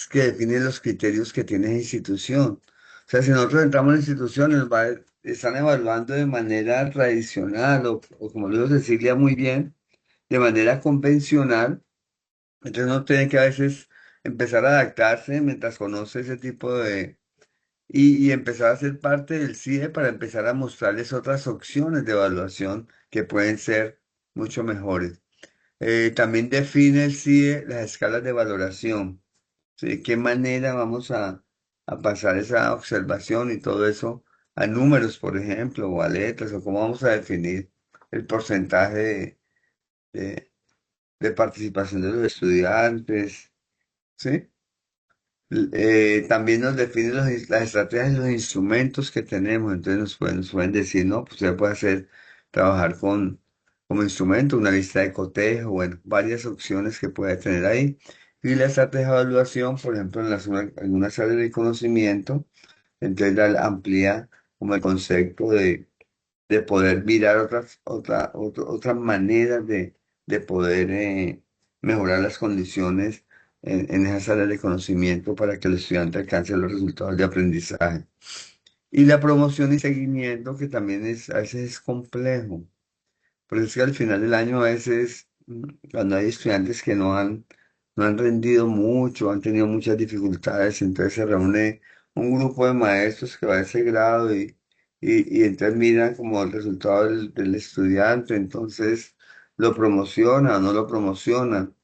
que define los criterios que tiene esa institución. O sea, si nosotros entramos en instituciones, están evaluando de manera tradicional o como lo dijo Cecilia muy bien, de manera convencional. Entonces uno tiene que a veces empezar a adaptarse mientras conoce ese tipo y empezar a ser parte del CIE para empezar a mostrarles otras opciones de evaluación que pueden ser mucho mejores. También define el CIE las escalas de valoración. ¿Sí? ¿De qué manera vamos a pasar esa observación y todo eso a números, por ejemplo, o a letras, o cómo vamos a definir el porcentaje de, de participación de los estudiantes? ¿Sí? También nos define las estrategias y los instrumentos que tenemos. Entonces nos pueden decir, no, pues usted puede hacer, trabajar como instrumento, una lista de cotejo, bueno, varias opciones que puede tener ahí. Y la estrategia de evaluación, por ejemplo, algunas áreas de conocimiento, entonces amplía como el concepto de poder mirar otras maneras de poder mejorar las condiciones en esas áreas de conocimiento para que el estudiante alcance los resultados de aprendizaje. Y la promoción y seguimiento, que también a veces es complejo. Por eso es que al final del año a veces, cuando hay estudiantes que no han rendido mucho, han tenido muchas dificultades, entonces se reúne un grupo de maestros que va a ese grado y entonces miran como el resultado del estudiante, entonces lo promocionan o no lo promocionan.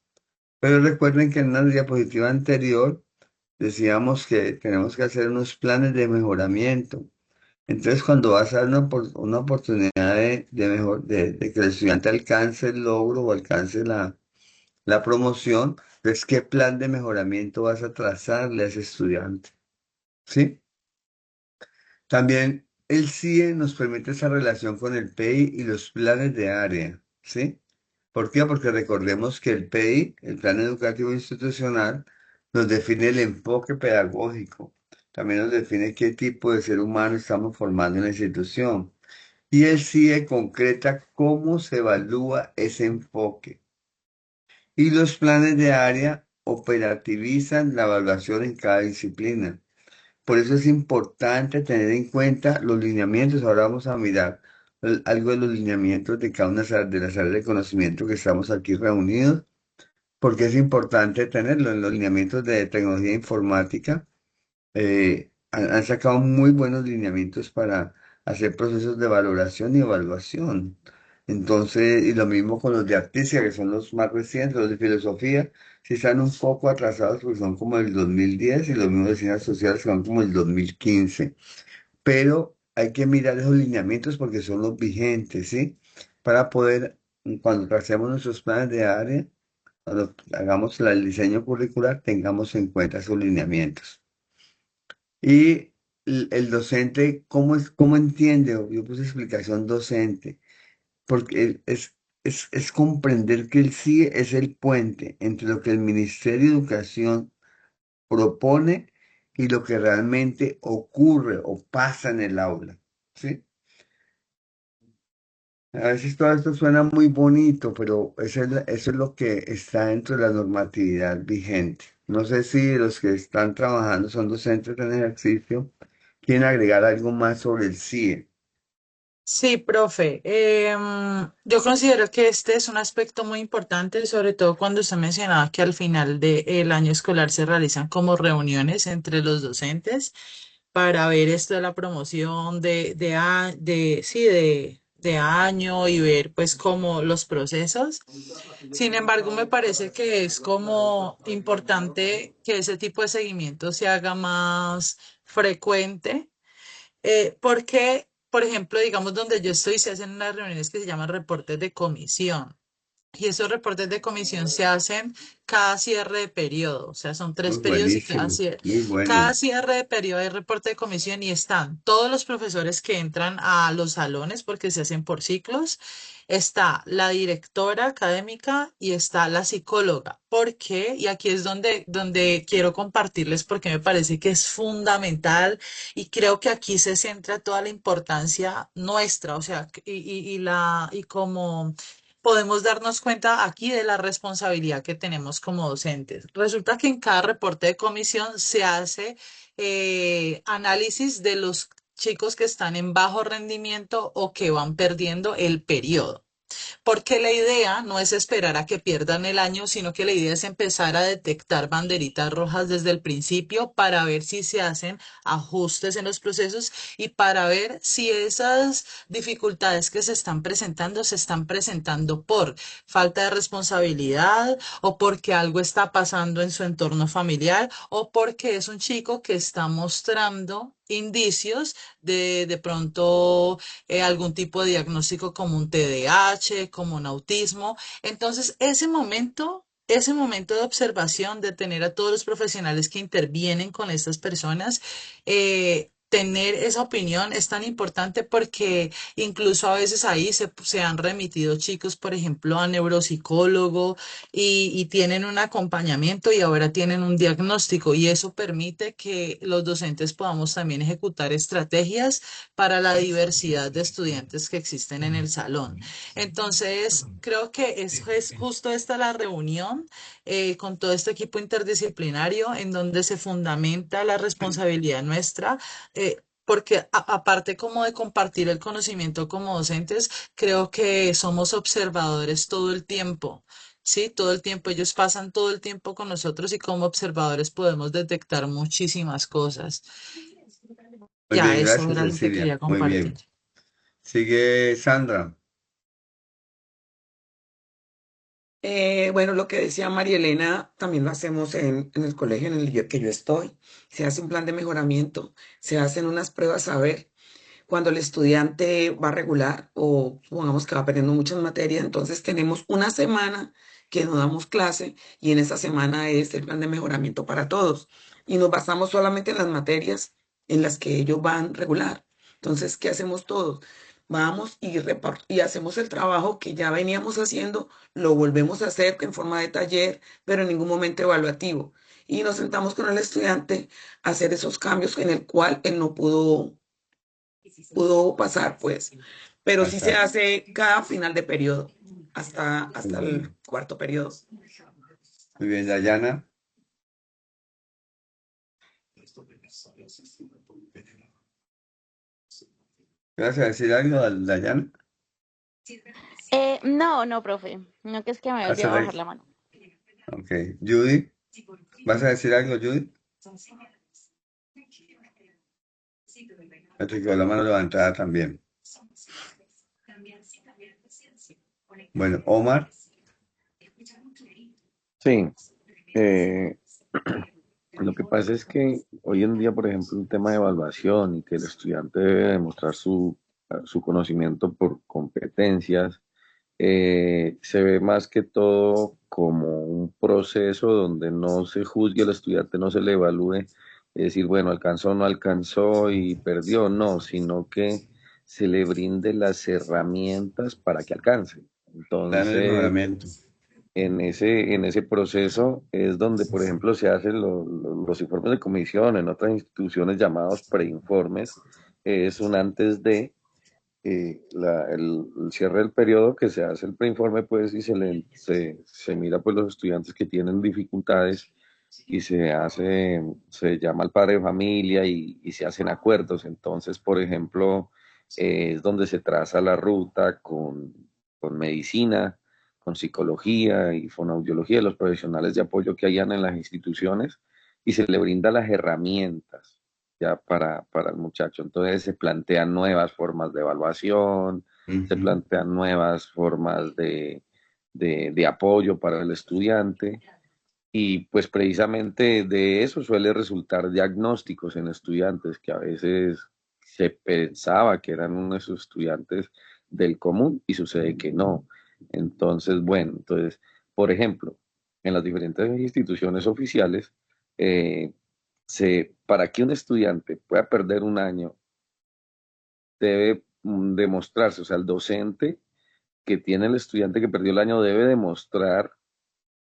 Pero recuerden que en una diapositiva anterior decíamos que tenemos que hacer unos planes de mejoramiento. Entonces, cuando vas a dar una oportunidad de que el estudiante alcance el logro o alcance la promoción, entonces, ¿qué plan de mejoramiento vas a trazarle a ese estudiante? ¿Sí? También el CIE nos permite esa relación con el PI y los planes de área, ¿sí? ¿Por qué? Porque recordemos que el PI, el Plan Educativo Institucional, nos define el enfoque pedagógico. También nos define qué tipo de ser humano estamos formando en la institución. Y el CIE concreta cómo se evalúa ese enfoque. Y los planes de área operativizan la evaluación en cada disciplina. Por eso es importante tener en cuenta los lineamientos. Ahora vamos a mirar algo de los lineamientos de cada una de las áreas de conocimiento que estamos aquí reunidos, porque es importante tenerlo en los lineamientos de tecnología informática. Han sacado muy buenos lineamientos para hacer procesos de valoración y evaluación. Entonces, y lo mismo con los de artística, que son los más recientes, los de filosofía, sí están un poco atrasados porque son como el 2010 y los mismos de ciencias sociales son como el 2015. Pero hay que mirar esos lineamientos porque son los vigentes, ¿sí? Para poder, cuando tracemos nuestros planes de área, cuando hagamos el diseño curricular, tengamos en cuenta esos lineamientos. Y el docente, ¿cómo entiende? Yo puse explicación docente, porque es comprender que el CIE es el puente entre lo que el Ministerio de Educación propone y lo que realmente ocurre o pasa en el aula, ¿sí? A veces todo esto suena muy bonito, pero eso es lo que está dentro de la normatividad vigente. No sé si los que están trabajando son docentes en ejercicio, quieren agregar algo más sobre el CIE. Sí, profe. Yo considero que este es un aspecto muy importante, sobre todo cuando usted mencionaba que al final del año escolar se realizan como reuniones entre los docentes para ver esto de la promoción sí, de año y ver pues como los procesos. Sin embargo, me parece que es como importante que ese tipo de seguimiento se haga más frecuente porque, por ejemplo, digamos donde yo estoy, se hacen unas reuniones que se llaman reportes de comisión. Y esos reportes de comisión se hacen cada cierre de periodo, o sea, son Muy 3 periodos y buenísimo, muy cada bueno. cierre de periodo hay reporte de comisión y están todos los profesores que entran a los salones porque se hacen por ciclos, está la directora académica y está la psicóloga. ¿Por qué? Y aquí es donde quiero compartirles porque me parece que es fundamental y creo que aquí se centra toda la importancia nuestra, o sea, y como podemos darnos cuenta aquí de la responsabilidad que tenemos como docentes. Resulta que en cada reporte de comisión se hace análisis de los chicos que están en bajo rendimiento o que van perdiendo el periodo. Porque la idea no es esperar a que pierdan el año, sino que la idea es empezar a detectar banderitas rojas desde el principio para ver si se hacen ajustes en los procesos y para ver si esas dificultades que se están presentando por falta de responsabilidad o porque algo está pasando en su entorno familiar o porque es un chico que está mostrando indicios de pronto algún tipo de diagnóstico como un TDAH, como un autismo. Entonces, ese momento de observación, de tener a todos los profesionales que intervienen con estas personas, tener esa opinión es tan importante porque incluso a veces ahí se han remitido chicos, por ejemplo, a neuropsicólogo y tienen un acompañamiento y ahora tienen un diagnóstico y eso permite que los docentes podamos también ejecutar estrategias para la diversidad de estudiantes que existen en el salón. Entonces, creo que es justo esta la reunión con todo este equipo interdisciplinario en donde se fundamenta la responsabilidad nuestra. Porque aparte como de compartir el conocimiento como docentes, creo que somos observadores todo el tiempo. Sí, todo el tiempo, ellos pasan todo el tiempo con nosotros y como observadores podemos detectar muchísimas cosas. Muy Ya, bien, eso gracias era lo que Cecilia, quería muy compartir. bien. Sigue Sandra. Bueno, lo que decía María Elena, también lo hacemos en el colegio en el que yo estoy. Se hace un plan de mejoramiento, se hacen unas pruebas a ver cuando el estudiante va regular o supongamos que va perdiendo muchas materias, entonces tenemos una semana que no damos clase y en esa semana es el plan de mejoramiento para todos. Y nos basamos solamente en las materias en las que ellos van regular. Entonces, ¿qué hacemos todos? Vamos y hacemos el trabajo que ya veníamos haciendo, lo volvemos a hacer en forma de taller, pero en ningún momento evaluativo. Y nos sentamos con el estudiante a hacer esos cambios en el cual él no pudo pasar, pues. Pero sí se Pasar. hace cada final de periodo, hasta Muy el bien. cuarto periodo. Muy bien, Dayana. ¿Vas a decir algo, Dayana? No, no, profe. No, que es que me había olvidado bajar la mano. Ok. Judy, ¿vas a decir algo, Judy? Te quedó la mano levantada también. Bueno, Omar. Sí, lo que pasa es que hoy en día, por ejemplo, el tema de evaluación y que el estudiante debe demostrar su conocimiento por competencias, se ve más que todo como un proceso donde no se juzgue al estudiante, no se le evalúe, es decir, bueno, alcanzó o no alcanzó y perdió, no, sino que se le brinde las herramientas para que alcance. Planes de Entonces, mejoramiento. en ese proceso es donde, por ejemplo, se hacen los informes de comisión en otras instituciones llamados preinformes. Es un antes de el cierre del periodo que se hace el preinforme, pues, y se mira pues los estudiantes que tienen dificultades y se llama al padre de familia y se hacen acuerdos. Entonces, por ejemplo, es donde se traza la ruta con medicina, con psicología y fonoaudiología, los profesionales de apoyo que hayan en las instituciones y se le brinda las herramientas ya para el muchacho. Entonces se plantean nuevas formas de evaluación, se Ujú. plantean nuevas formas de apoyo para el estudiante y pues precisamente de eso suele resultar diagnósticos en estudiantes que a veces se pensaba que eran unos estudiantes del común y sucede que no. Entonces, bueno, entonces, por ejemplo, en las diferentes instituciones oficiales, eh, para que un estudiante pueda perder un año, debe demostrarse, o sea, el docente que tiene el estudiante que perdió el año debe demostrar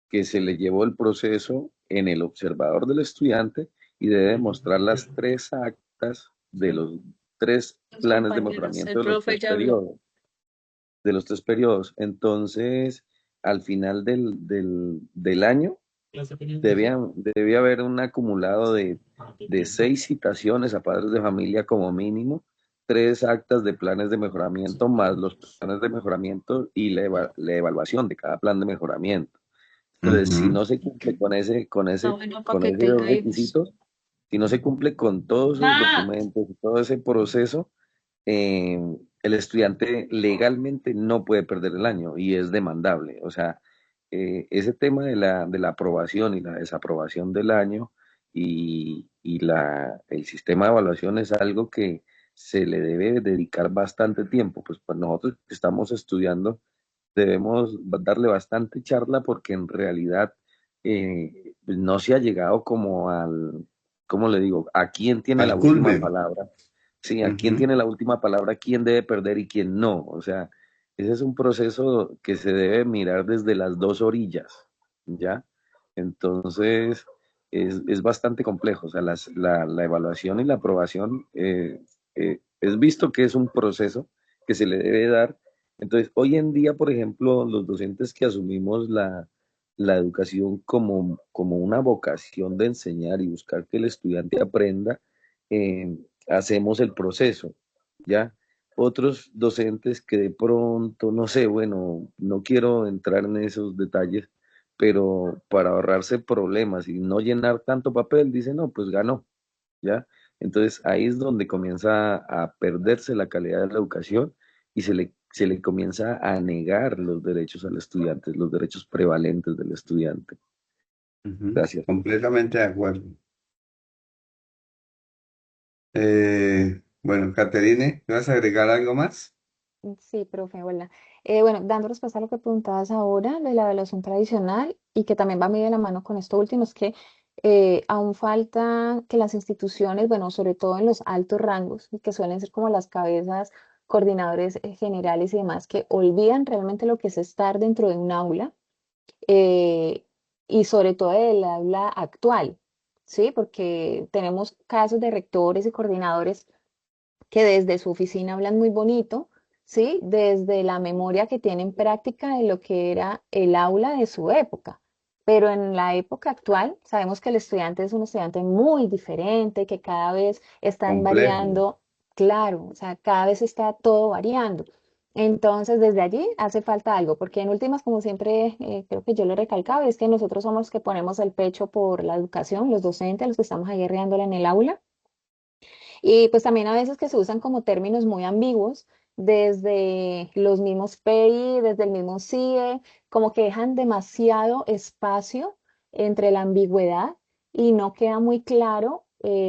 que se le llevó el proceso en el observador del estudiante y debe demostrar las tres actas de los tres Los planes de compañeros, el mejoramiento profe ya habló. de los tres periodos. Entonces, al final del año, debe haber un acumulado de 6 citaciones a padres de familia como mínimo, 3 actas de planes de mejoramiento más los planes de mejoramiento y la evaluación de cada plan de mejoramiento. Entonces, si Ujú. no se cumple Está bueno para con que esos tenga hijos. requisitos, si no se cumple con todos esos documentos y todo ese proceso, eh, el estudiante legalmente no puede perder el año y es demandable. O sea, ese tema de la aprobación y la desaprobación del año y el sistema de evaluación es algo que se le debe dedicar bastante tiempo. Pues nosotros que estamos estudiando debemos darle bastante charla porque en realidad pues no se ha llegado como ¿cómo le digo? ¿A quién tiene la Al última culmen. palabra? Sí, ¿a quién Ujú. tiene la última palabra? ¿Quién debe perder y quién no? O sea, ese es un proceso que se debe mirar desde las dos orillas, ¿ya? Entonces, es bastante complejo. O sea, la evaluación y la aprobación es visto que es un proceso que se le debe dar. Entonces, hoy en día, por ejemplo, los docentes que asumimos la educación como una vocación de enseñar y buscar que el estudiante aprenda, hacemos el proceso, ¿ya? Otros docentes que de pronto, no sé, bueno, no quiero entrar en esos detalles, pero para ahorrarse problemas y no llenar tanto papel, dicen, no, pues ganó, ¿ya? Entonces ahí es donde comienza a perderse la calidad de la educación y se le comienza a negar los derechos al estudiante, los derechos prevalentes del estudiante. Ujú. Gracias. Completamente de acuerdo. Bueno, Caterine, ¿vas a agregar algo más? Sí, profe, hola. Bueno, dando respuesta a lo que preguntabas ahora, de la evaluación tradicional y que también va muy de la mano con esto último, es que aún falta que las instituciones, bueno, sobre todo en los altos rangos, y que suelen ser como las cabezas, coordinadores generales y demás, que olvidan realmente lo que es estar dentro de un aula eh, y sobre todo del aula actual, ¿sí? Porque tenemos casos de rectores y coordinadores que desde su oficina hablan muy bonito, ¿sí? Desde la memoria que tienen práctica de lo que era el aula de su época. Pero en la época actual sabemos que el estudiante es un estudiante muy diferente, que cada vez están Complejo. variando, claro, o sea, cada vez está todo variando. Entonces, desde allí hace falta algo, porque en últimas, como siempre, creo que yo lo he recalcado, es que nosotros somos los que ponemos el pecho por la educación, los docentes, los que estamos ahí guerreándola en el aula. Y pues también a veces que se usan como términos muy ambiguos, desde los mismos PEI, desde el mismo CIE, como que dejan demasiado espacio entre la ambigüedad y no queda muy claro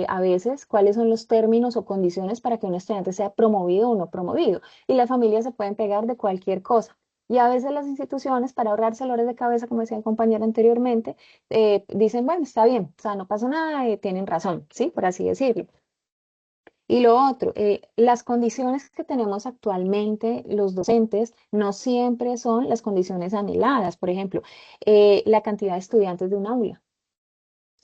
a veces cuáles son los términos o condiciones para que un estudiante sea promovido o no promovido. Y las familias se pueden pegar de cualquier cosa. Y a veces las instituciones, para ahorrarse dolores de cabeza, como decía el compañero anteriormente, dicen, bueno, está bien, o sea, no pasa nada, tienen razón, ¿sí? Por así decirlo. Y lo otro, las condiciones que tenemos actualmente los docentes no siempre son las condiciones anheladas. Por ejemplo, la cantidad de estudiantes de un aula.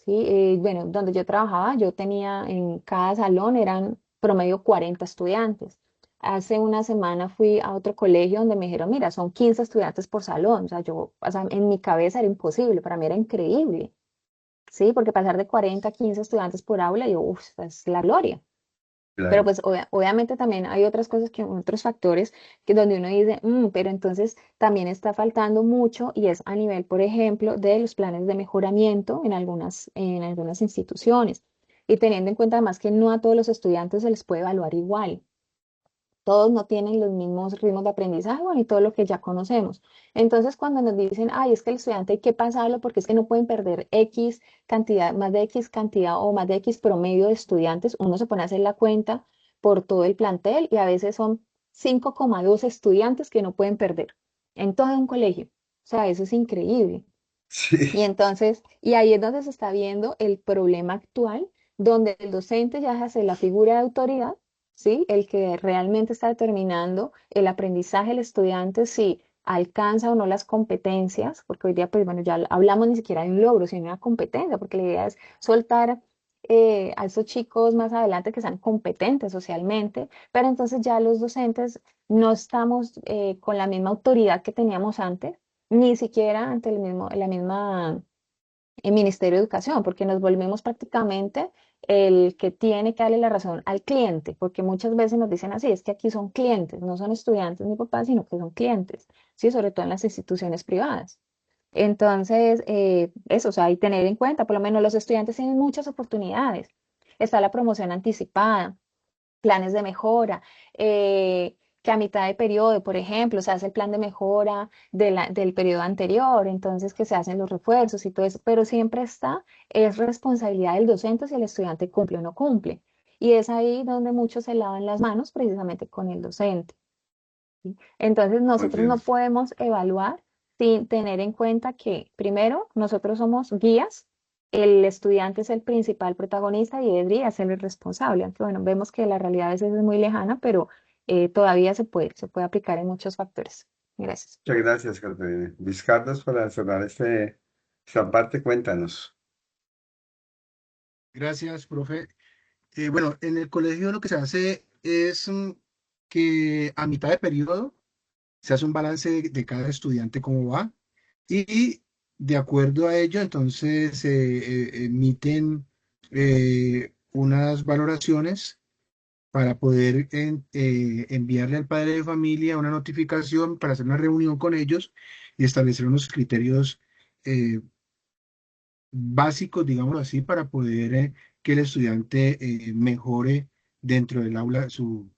¿Sí? Bueno, donde yo trabajaba, yo tenía en cada salón eran promedio 40 estudiantes. Hace una semana fui a otro colegio donde me dijeron, mira, son 15 estudiantes por salón. O sea, o sea, en mi cabeza era imposible, para mí era increíble. ¿Sí? Porque pasar de 40 a 15 estudiantes por aula, yo, uff, es la gloria. Pero Claro. pues obviamente también hay otras cosas que otros factores que donde uno dice, pero entonces también está faltando mucho y es a nivel, por ejemplo, de los planes de mejoramiento en algunas instituciones. Y teniendo en cuenta además que no a todos los estudiantes se les puede evaluar igual. Todos no tienen los mismos ritmos de aprendizaje, bueno, y todo lo que ya conocemos. Entonces, cuando nos dicen, ay, es que el estudiante hay que pasarlo porque es que no pueden perder X cantidad, más de X cantidad o más de X promedio de estudiantes, uno se pone a hacer la cuenta por todo el plantel y a veces son 5,2 estudiantes que no pueden perder en todo un colegio. O sea, eso es increíble. Y Sí. entonces, y ahí es donde se está viendo el problema actual, donde el docente ya hace la figura de autoridad, ¿sí? El que realmente está determinando el aprendizaje del estudiante, si alcanza o no las competencias, porque hoy día, pues bueno, ya hablamos ni siquiera de un logro, sino de una competencia, porque la idea es soltar a esos chicos más adelante que sean competentes socialmente, pero entonces ya los docentes no estamos con la misma autoridad que teníamos antes ni siquiera ante la misma el Ministerio de Educación, porque nos volvemos prácticamente el que tiene que darle la razón al cliente, porque muchas veces nos dicen así, es que aquí son clientes, no son estudiantes ni papás, sino que son clientes, ¿sí? Sobre todo en las instituciones privadas. Entonces, eso, o sea, hay que tener en cuenta, por lo menos los estudiantes tienen muchas oportunidades. Está la promoción anticipada, planes de mejora, que a mitad de periodo, por ejemplo, se hace el plan de mejora del periodo anterior, entonces que se hacen los refuerzos y todo eso, pero siempre es responsabilidad del docente si el estudiante cumple o no cumple. Y es ahí donde muchos se lavan las manos precisamente con el docente. ¿Sí? Entonces Muy nosotros no bien. podemos evaluar sin tener en cuenta que primero nosotros somos guías, el estudiante es el principal protagonista y debería ser el responsable, aunque bueno, vemos que la realidad a veces es muy lejana, pero todavía se puede aplicar en muchos factores. Gracias. Muchas gracias, Catalina. Vizcardos, para cerrar esta parte, cuéntanos. Gracias, profe. Bueno, en el colegio lo que se hace es que a mitad de periodo se hace un balance de cada estudiante cómo va y de acuerdo a ello entonces se emiten unas valoraciones para poder enviarle al padre de familia una notificación para hacer una reunión con ellos y establecer unos criterios eh, básicos, digámoslo así, para poder que el estudiante mejore dentro del aula su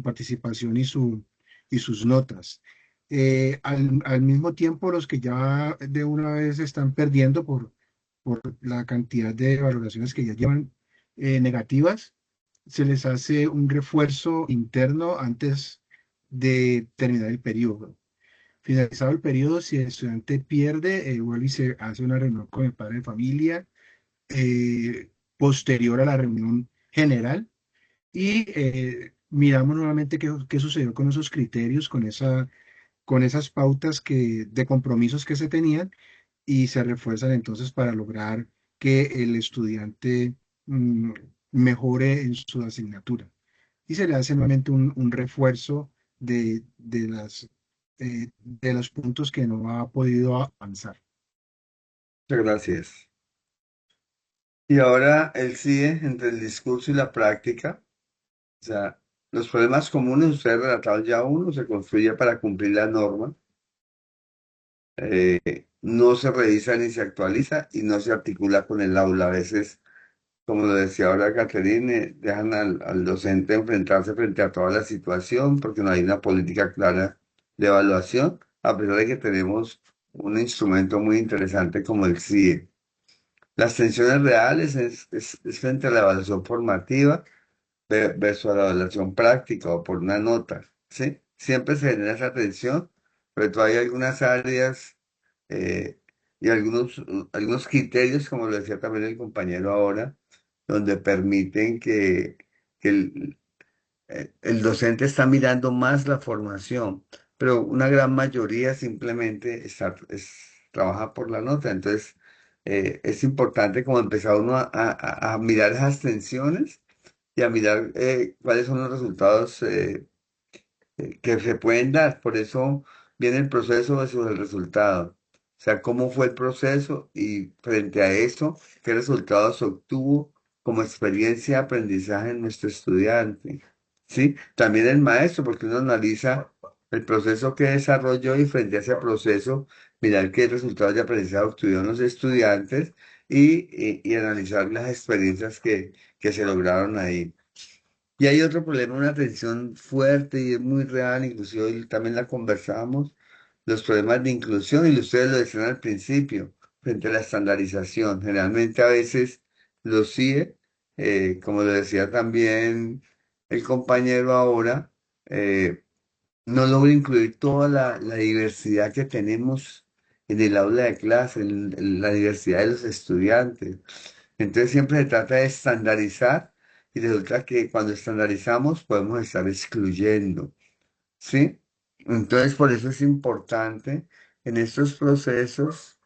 participación y sus notas. Al mismo tiempo, los que ya de una vez están perdiendo por la cantidad de valoraciones que ya llevan negativas, se les hace un refuerzo interno antes de terminar el periodo. Finalizado el periodo, si el estudiante pierde, vuelve y se hace una reunión con el padre de familia posterior a la reunión general y miramos nuevamente qué sucedió con esos criterios, con esas pautas de compromisos que se tenían y se refuerzan entonces para lograr que el estudiante mm, mejore en su asignatura. Y se le hace nuevamente un refuerzo de los puntos que no ha podido avanzar. Muchas gracias. Y ahora el CIE entre el discurso y la práctica. O sea, los problemas comunes, ustedes relataron ya uno, se construye para cumplir la norma, no se revisa ni se actualiza y no se articula con el aula. A veces, como lo decía ahora Catherine, dejan al docente enfrentarse frente a toda la situación porque no hay una política clara de evaluación, a pesar de que tenemos un instrumento muy interesante como el CIE. Las tensiones reales es frente a la evaluación formativa versus la evaluación práctica o por una nota, ¿sí? Siempre se genera esa tensión, pero todavía hay algunas áreas eh, y algunos criterios, como lo decía también el compañero ahora, donde permiten que el docente está mirando más la formación, pero una gran mayoría simplemente trabaja por la nota. Entonces, es importante como empezar uno a mirar esas tensiones y a mirar cuáles son los resultados que se pueden dar. Por eso viene el proceso versus el resultado. O sea, cómo fue el proceso y frente a eso, qué resultados se obtuvo como experiencia de aprendizaje en nuestro estudiante. ¿Sí? También el maestro, porque uno analiza el proceso que desarrolló y frente a ese proceso, mirar qué resultados de aprendizaje obtuvieron los estudiantes y analizar las experiencias que se lograron ahí. Y hay otro problema, una tensión fuerte y es muy real, inclusive hoy también la conversamos, los problemas de inclusión, y ustedes lo decían al principio, frente a la estandarización. Generalmente a veces los CIE, como lo decía también el compañero ahora, no logra incluir toda la diversidad que tenemos en el aula de clase, en la diversidad de los estudiantes. Entonces siempre se trata de estandarizar y resulta que cuando estandarizamos podemos estar excluyendo, ¿sí? Entonces por eso es importante en estos procesos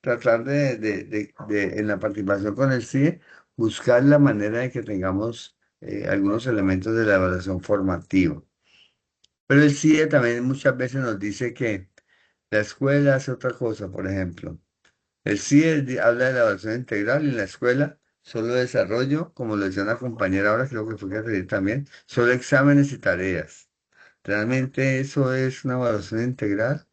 tratar en la participación con el CIE, buscar la manera de que tengamos algunos elementos de la evaluación formativa. Pero el CIE también muchas veces nos dice que la escuela hace otra cosa, por ejemplo. El CIE habla de la evaluación integral y en la escuela solo desarrollo, como lo decía una compañera ahora, creo que fue que referir también, solo exámenes y tareas. ¿Realmente eso es una evaluación integral?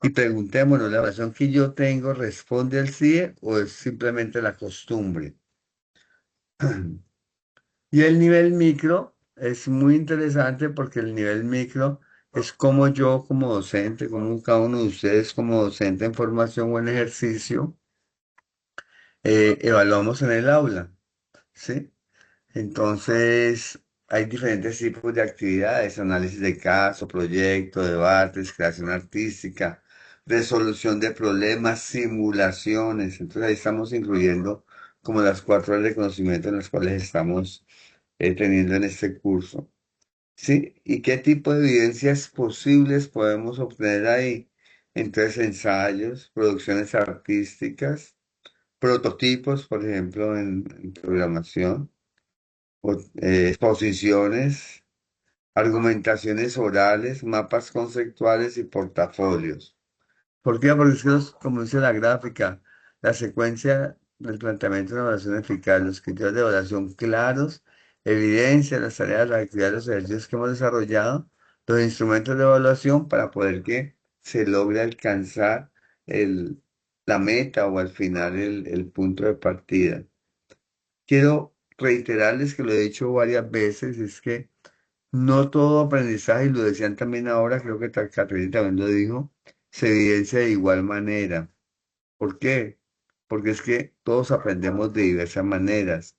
Y preguntémonos, ¿la evaluación que yo tengo responde al CIE o es simplemente la costumbre? Y el nivel micro es muy interesante porque el nivel micro es como yo como docente, como cada uno de ustedes como docente en formación o en ejercicio, evaluamos en el aula, ¿sí? Entonces, hay diferentes tipos de actividades, análisis de caso, proyecto, debates, creación artística, resolución de problemas, simulaciones. Entonces, ahí estamos incluyendo como las 4 áreas de conocimiento en las cuales estamos teniendo en este curso. ¿Sí? ¿Y qué tipo de evidencias posibles podemos obtener ahí? Entonces, ensayos, producciones artísticas, prototipos, por ejemplo, en programación exposiciones, argumentaciones orales, mapas conceptuales y portafolios. ¿Por qué? Porque es que como dice la gráfica, la secuencia del planteamiento de una evaluación eficaz, los criterios de evaluación claros, evidencia, las tareas, las actividades, los ejercicios que hemos desarrollado, los instrumentos de evaluación para poder que se logre alcanzar el, la meta o al final el punto de partida. Quiero reiterarles que lo he dicho varias veces, es que no todo aprendizaje, y lo decían también ahora, creo que Caterina también lo dijo, se evidencia de igual manera. ¿Por qué? Porque es que todos aprendemos de diversas maneras.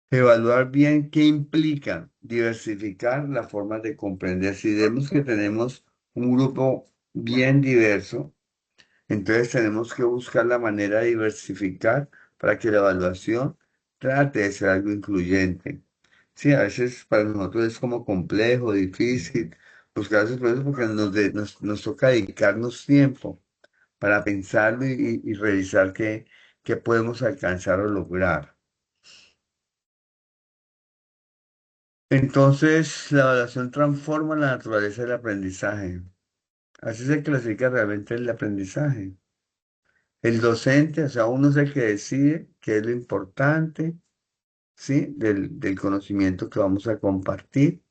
Evaluar bien qué implica diversificar las formas de comprender. Si vemos que tenemos un grupo bien diverso, entonces tenemos que buscar la manera de diversificar para que la evaluación trate de ser algo incluyente. Sí, a veces para nosotros es como complejo, difícil buscar esos procesos porque nos toca dedicarnos tiempo para pensarlo y revisar qué podemos alcanzar o lograr. Entonces, la evaluación transforma la naturaleza del aprendizaje. Así se clasifica realmente el aprendizaje. El docente, o sea, uno es el que decide qué es lo importante, ¿sí? Del conocimiento que vamos a compartir,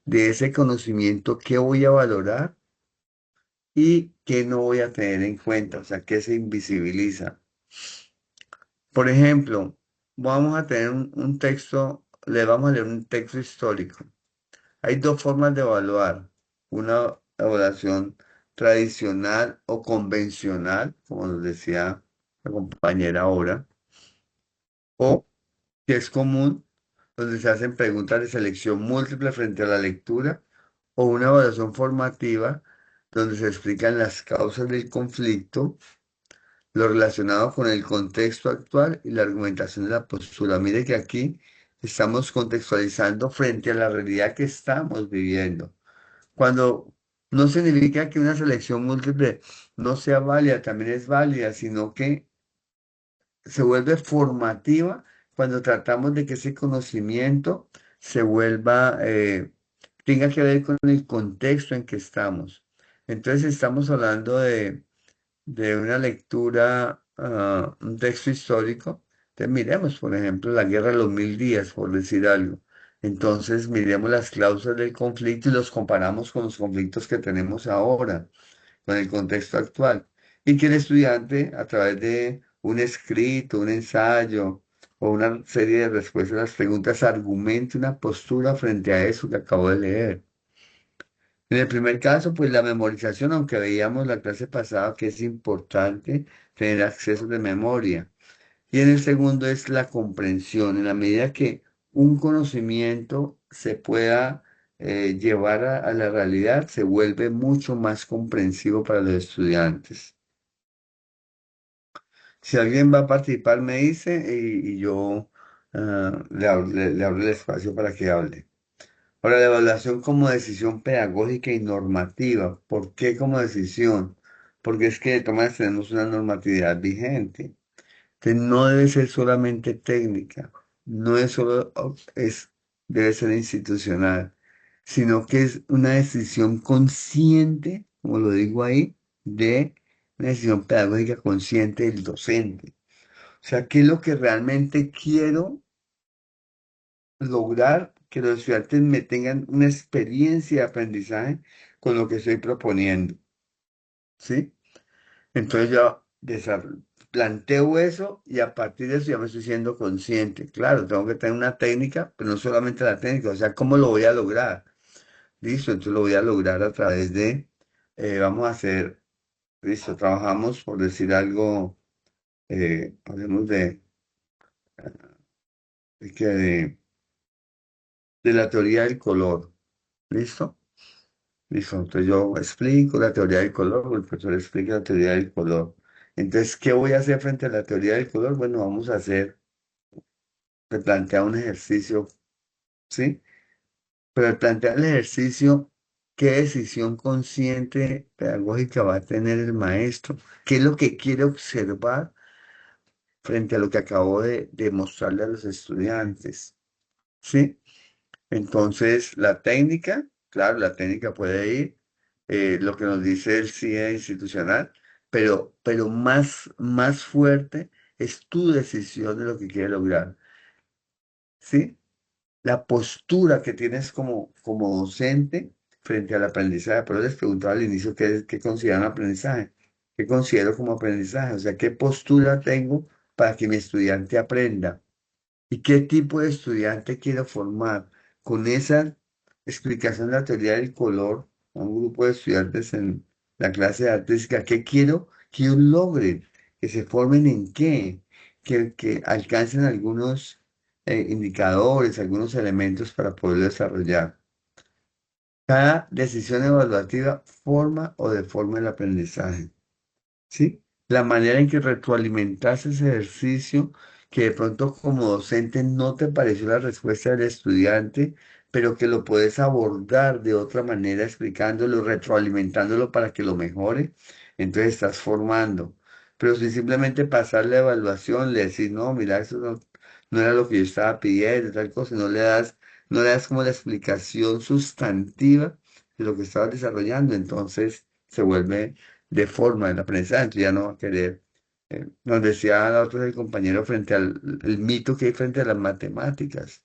de ese conocimiento qué voy a valorar y qué no voy a tener en cuenta, o sea, qué se invisibiliza. Por ejemplo, vamos a tener un texto, le vamos a leer un texto histórico. Hay dos formas de evaluar. Una evaluación tradicional o convencional, como nos decía la compañera ahora, o que es común, donde se hacen preguntas de selección múltiple frente a la lectura, o una evaluación formativa, donde se explican las causas del conflicto, lo relacionado con el contexto actual y la argumentación de la postura. Mire que aquí estamos contextualizando frente a la realidad que estamos viviendo. Cuando no significa que una selección múltiple no sea válida, también es válida, sino que se vuelve formativa cuando tratamos de que ese conocimiento se vuelva, tenga que ver con el contexto en que estamos. Entonces estamos hablando de una lectura, un texto histórico. Entonces miremos, por ejemplo, la Guerra de los Mil Días, por decir algo. Entonces miremos las cláusulas del conflicto y los comparamos con los conflictos que tenemos ahora, con el contexto actual. Y que el estudiante, a través de un escrito, un ensayo o una serie de respuestas a las preguntas, argumente una postura frente a eso que acabo de leer. En el primer caso, pues la memorización, aunque veíamos la clase pasada que es importante tener acceso de memoria. Y en el segundo es la comprensión, en la medida que un conocimiento se pueda llevar a la realidad, se vuelve mucho más comprensivo para los estudiantes. Si alguien va a participar, me dice y yo le abro el espacio para que hable. Ahora, la evaluación como decisión pedagógica y normativa. ¿Por qué como decisión? Porque es que de todas maneras tenemos una normatividad vigente. Entonces, no debe ser solamente técnica, no es solo, debe ser institucional, sino que es una decisión consciente, como lo digo ahí, de una decisión pedagógica consciente del docente. O sea, ¿qué es lo que realmente quiero lograr que los estudiantes me tengan una experiencia de aprendizaje con lo que estoy proponiendo? ¿Sí? Entonces yo planteo eso y a partir de eso ya me estoy siendo consciente. Claro, tengo que tener una técnica, pero no solamente la técnica, o sea, ¿cómo lo voy a lograr? Listo, entonces lo voy a lograr a través de, vamos a hacer, listo, trabajamos por decir algo, hablemos de, que de la teoría del color. ¿Listo? Listo, entonces yo explico la teoría del color, o el profesor explica la teoría del color. Entonces, ¿qué voy a hacer frente a la teoría del color? Bueno, vamos a hacer, te plantea un ejercicio, ¿sí? Pero al plantear el ejercicio, ¿qué decisión consciente pedagógica va a tener el maestro? ¿Qué es lo que quiere observar frente a lo que acabo de mostrarle a los estudiantes? ¿Sí? Entonces, la técnica, claro, la técnica puede ir, lo que nos dice el CIE institucional, pero más fuerte es tu decisión de lo que quieres lograr, ¿sí? La postura que tienes como docente frente al aprendizaje. Pero les preguntaba al inicio qué consideran aprendizaje, qué considero como aprendizaje, o sea, qué postura tengo para que mi estudiante aprenda. ¿Y qué tipo de estudiante quiero formar? Con esa explicación de la teoría del color, a un grupo de estudiantes en la clase de artística, ¿qué quiero que ellos logren? ¿Que se formen en qué? Que alcancen algunos indicadores, algunos elementos para poder desarrollar. Cada decisión evaluativa forma o deforma el aprendizaje. ¿Sí? la manera en que retroalimentaste ese ejercicio, que de pronto como docente no te pareció la respuesta del estudiante, pero que lo puedes abordar de otra manera, explicándolo, retroalimentándolo para que lo mejore, entonces estás formando. Pero si simplemente pasar la evaluación, le decís, no, mira, eso no era lo que yo estaba pidiendo, tal cosa, no le das como la explicación sustantiva de lo que estabas desarrollando, entonces se vuelve de forma el aprendizaje, entonces ya no va a querer. Nos decía la otra vez el compañero frente al el mito que hay frente a las matemáticas.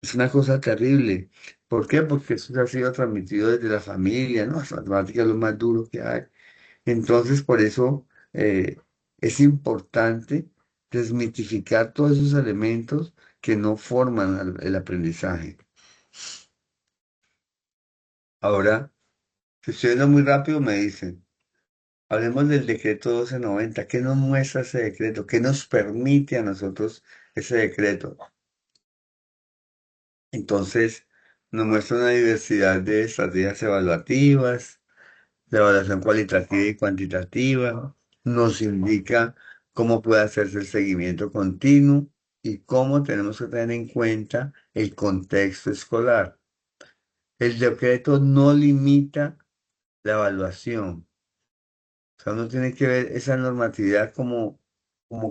Es una cosa terrible. ¿Por qué? Porque eso se ha sido transmitido desde la familia, ¿no? Las matemáticas es lo más duro que hay. Entonces, por eso es importante desmitificar todos esos elementos que no forman el aprendizaje. Ahora, si estoy yendo muy rápido, me dicen. Hablemos del decreto 1290. ¿Qué nos muestra ese decreto? ¿Qué nos permite a nosotros ese decreto? Entonces, nos muestra una diversidad de estrategias evaluativas, de evaluación cualitativa y cuantitativa. Nos indica cómo puede hacerse el seguimiento continuo y cómo tenemos que tener en cuenta el contexto escolar. El decreto no limita la evaluación. O sea, uno tiene que ver esa normatividad como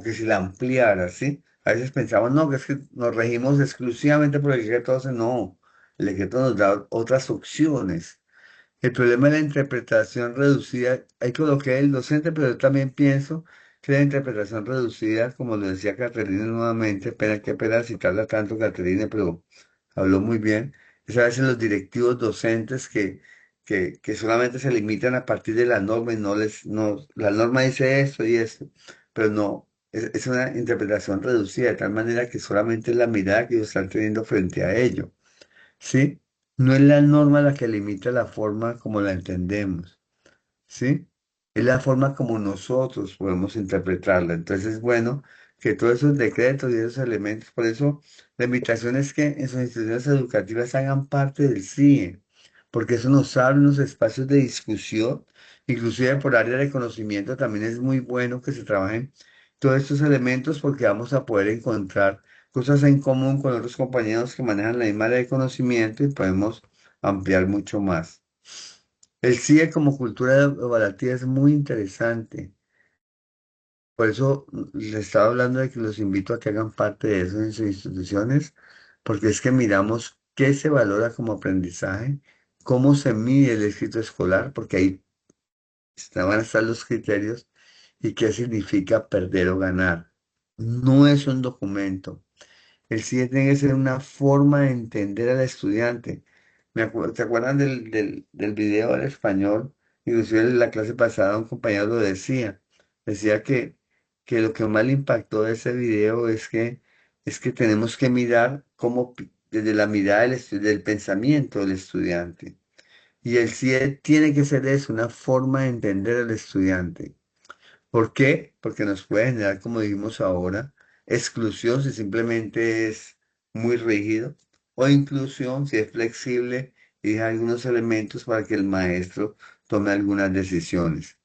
que si la ampliara, ¿sí? A veces pensamos, no, que es que nos regimos exclusivamente por el decreto 12. No, el decreto nos da otras opciones. El problema de la interpretación reducida, hay que lo que es el docente, pero yo también pienso que la interpretación reducida, como lo decía Caterina nuevamente, pena que pena citarla tanto, Caterina, pero habló muy bien, es a veces los directivos docentes que solamente se limitan a partir de la norma y la norma dice esto y esto, pero no, es una interpretación reducida, de tal manera que solamente es la mirada que ellos están teniendo frente a ello. ¿Sí? No es la norma la que limita la forma como la entendemos, ¿sí? Es la forma como nosotros podemos interpretarla. Entonces es bueno que todos esos decretos y esos elementos, por eso la invitación es que en sus instituciones educativas hagan parte del CIE, porque eso nos abre unos espacios de discusión, inclusive por área de conocimiento también es muy bueno que se trabajen todos estos elementos porque vamos a poder encontrar cosas en común con otros compañeros que manejan la misma área de conocimiento y podemos ampliar mucho más. El CIE como cultura evaluativa es muy interesante. Por eso les estaba hablando de que los invito a que hagan parte de eso en sus instituciones, porque es que miramos qué se valora como aprendizaje, cómo se mide el éxito escolar, porque ahí van a estar los criterios y qué significa perder o ganar. No es un documento. El CIE tiene que ser una forma de entender al estudiante. ¿Te acuerdan del video del español? Inclusive en la clase pasada un compañero lo decía. Decía que lo que más le impactó de ese video es que tenemos que mirar desde la mirada del pensamiento del estudiante. Y el CIE tiene que ser eso, una forma de entender al estudiante. ¿Por qué? Porque nos puede generar, como dijimos ahora, exclusión si simplemente es muy rígido, o inclusión si es flexible y deja algunos elementos para que el maestro tome algunas decisiones.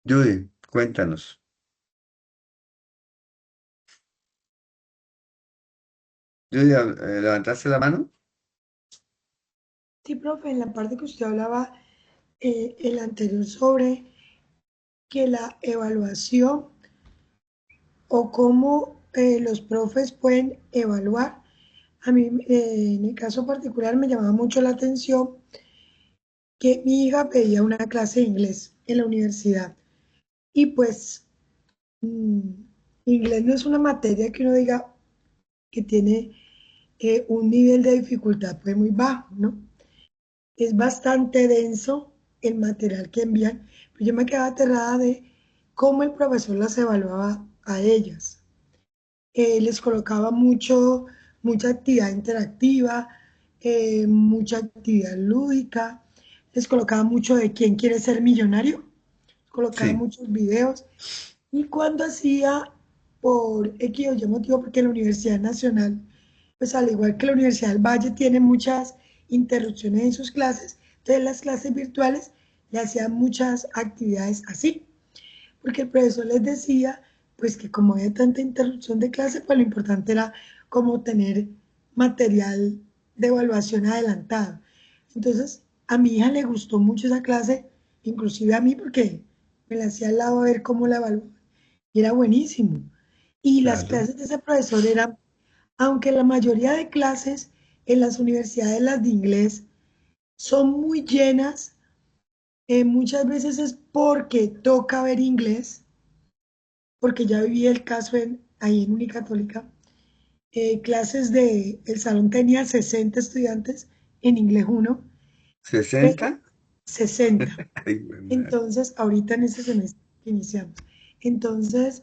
Judy, cuéntanos. Judy, ¿levantaste la mano? Sí, profe, en la parte que usted hablaba, el anterior sobre que la evaluación o cómo los profes pueden evaluar, a mí en el caso particular me llamaba mucho la atención que mi hija pedía una clase de inglés en la universidad y pues mm, inglés no es una materia que uno diga que tiene un nivel de dificultad pues muy bajo, ¿no? Es bastante denso el material que envían, pero yo me quedaba aterrada de cómo el profesor las evaluaba a ellas. Les colocaba mucha actividad interactiva, mucha actividad lúdica, les colocaba mucho de quién quiere ser millonario, colocaba Sí, muchos videos y cuando hacía por X o Y motivo, porque la Universidad Nacional, pues al igual que la Universidad del Valle, tiene muchas interrupciones en sus clases, Entonces las clases virtuales le hacían muchas actividades así, porque el profesor les decía, pues que como había tanta interrupción de clase, pues lo importante era como tener material de evaluación adelantado. Entonces, a mi hija le gustó mucho esa clase, inclusive a mí, porque me la hacía al lado a ver cómo la evaluaban. Y era buenísimo. Y las Claro. clases de ese profesor eran, aunque la mayoría de clases en las universidades, las de inglés, son muy llenas, muchas veces es porque toca ver inglés, porque ya viví el caso ahí en Unicatólica. El salón tenía 60 estudiantes en inglés uno, pero ¿60? 60. Ay, güey, madre. Entonces, ahorita en este semestre que iniciamos. Entonces,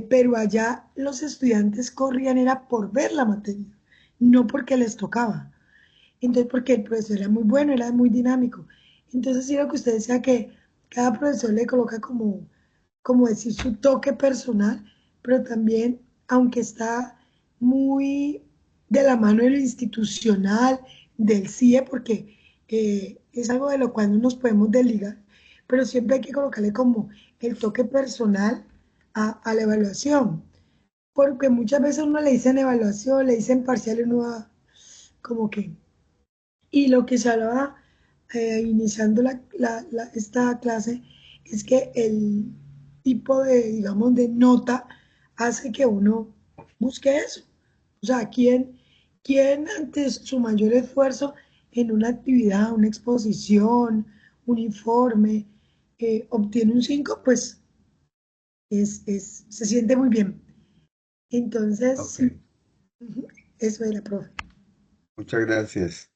pero allá los estudiantes corrían era por ver la materia, no porque les tocaba. Entonces, porque el profesor era muy bueno, era muy dinámico. Entonces, sí, lo que usted decía que cada profesor le coloca como decir su toque personal, pero también, aunque está muy de la mano de lo institucional, del CIE, porque es algo de lo cual no nos podemos desligar, pero siempre hay que colocarle como el toque personal a la evaluación, porque muchas veces uno le dicen evaluación, le dicen parcial, y uno va como que y lo que se hablaba iniciando esta clase es que el tipo de, digamos, de nota hace que uno busque eso. O sea, ¿quién ante su mayor esfuerzo en una actividad, una exposición, un informe, obtiene un 5? Pues se siente muy bien. Entonces, Ok, sí, ujú, eso era, profe. muchas gracias.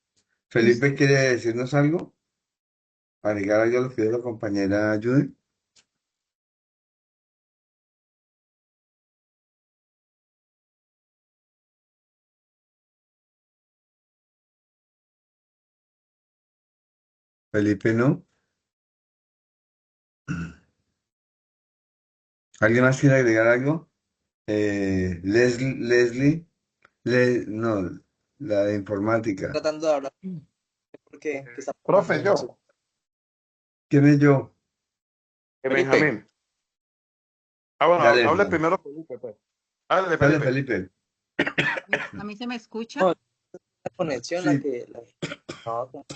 Listo. Felipe, ¿quiere decirnos algo? Agregar algo a lo que dijo la compañera Judith. Felipe, ¿no? ¿Alguien más quiere agregar algo? Leslie, no, la de informática. Tratando de hablar porque ¿qué está Profe, pasando? No sé. yo, ¿Quién es yo? Felipe, Benjamín. Ah, bueno, Dale, hable hermano. primero Felipe, pues. Háblale, Dale, Felipe. Felipe. ¿A mí se me escucha? no, la conexión la Sí, que la que estaba como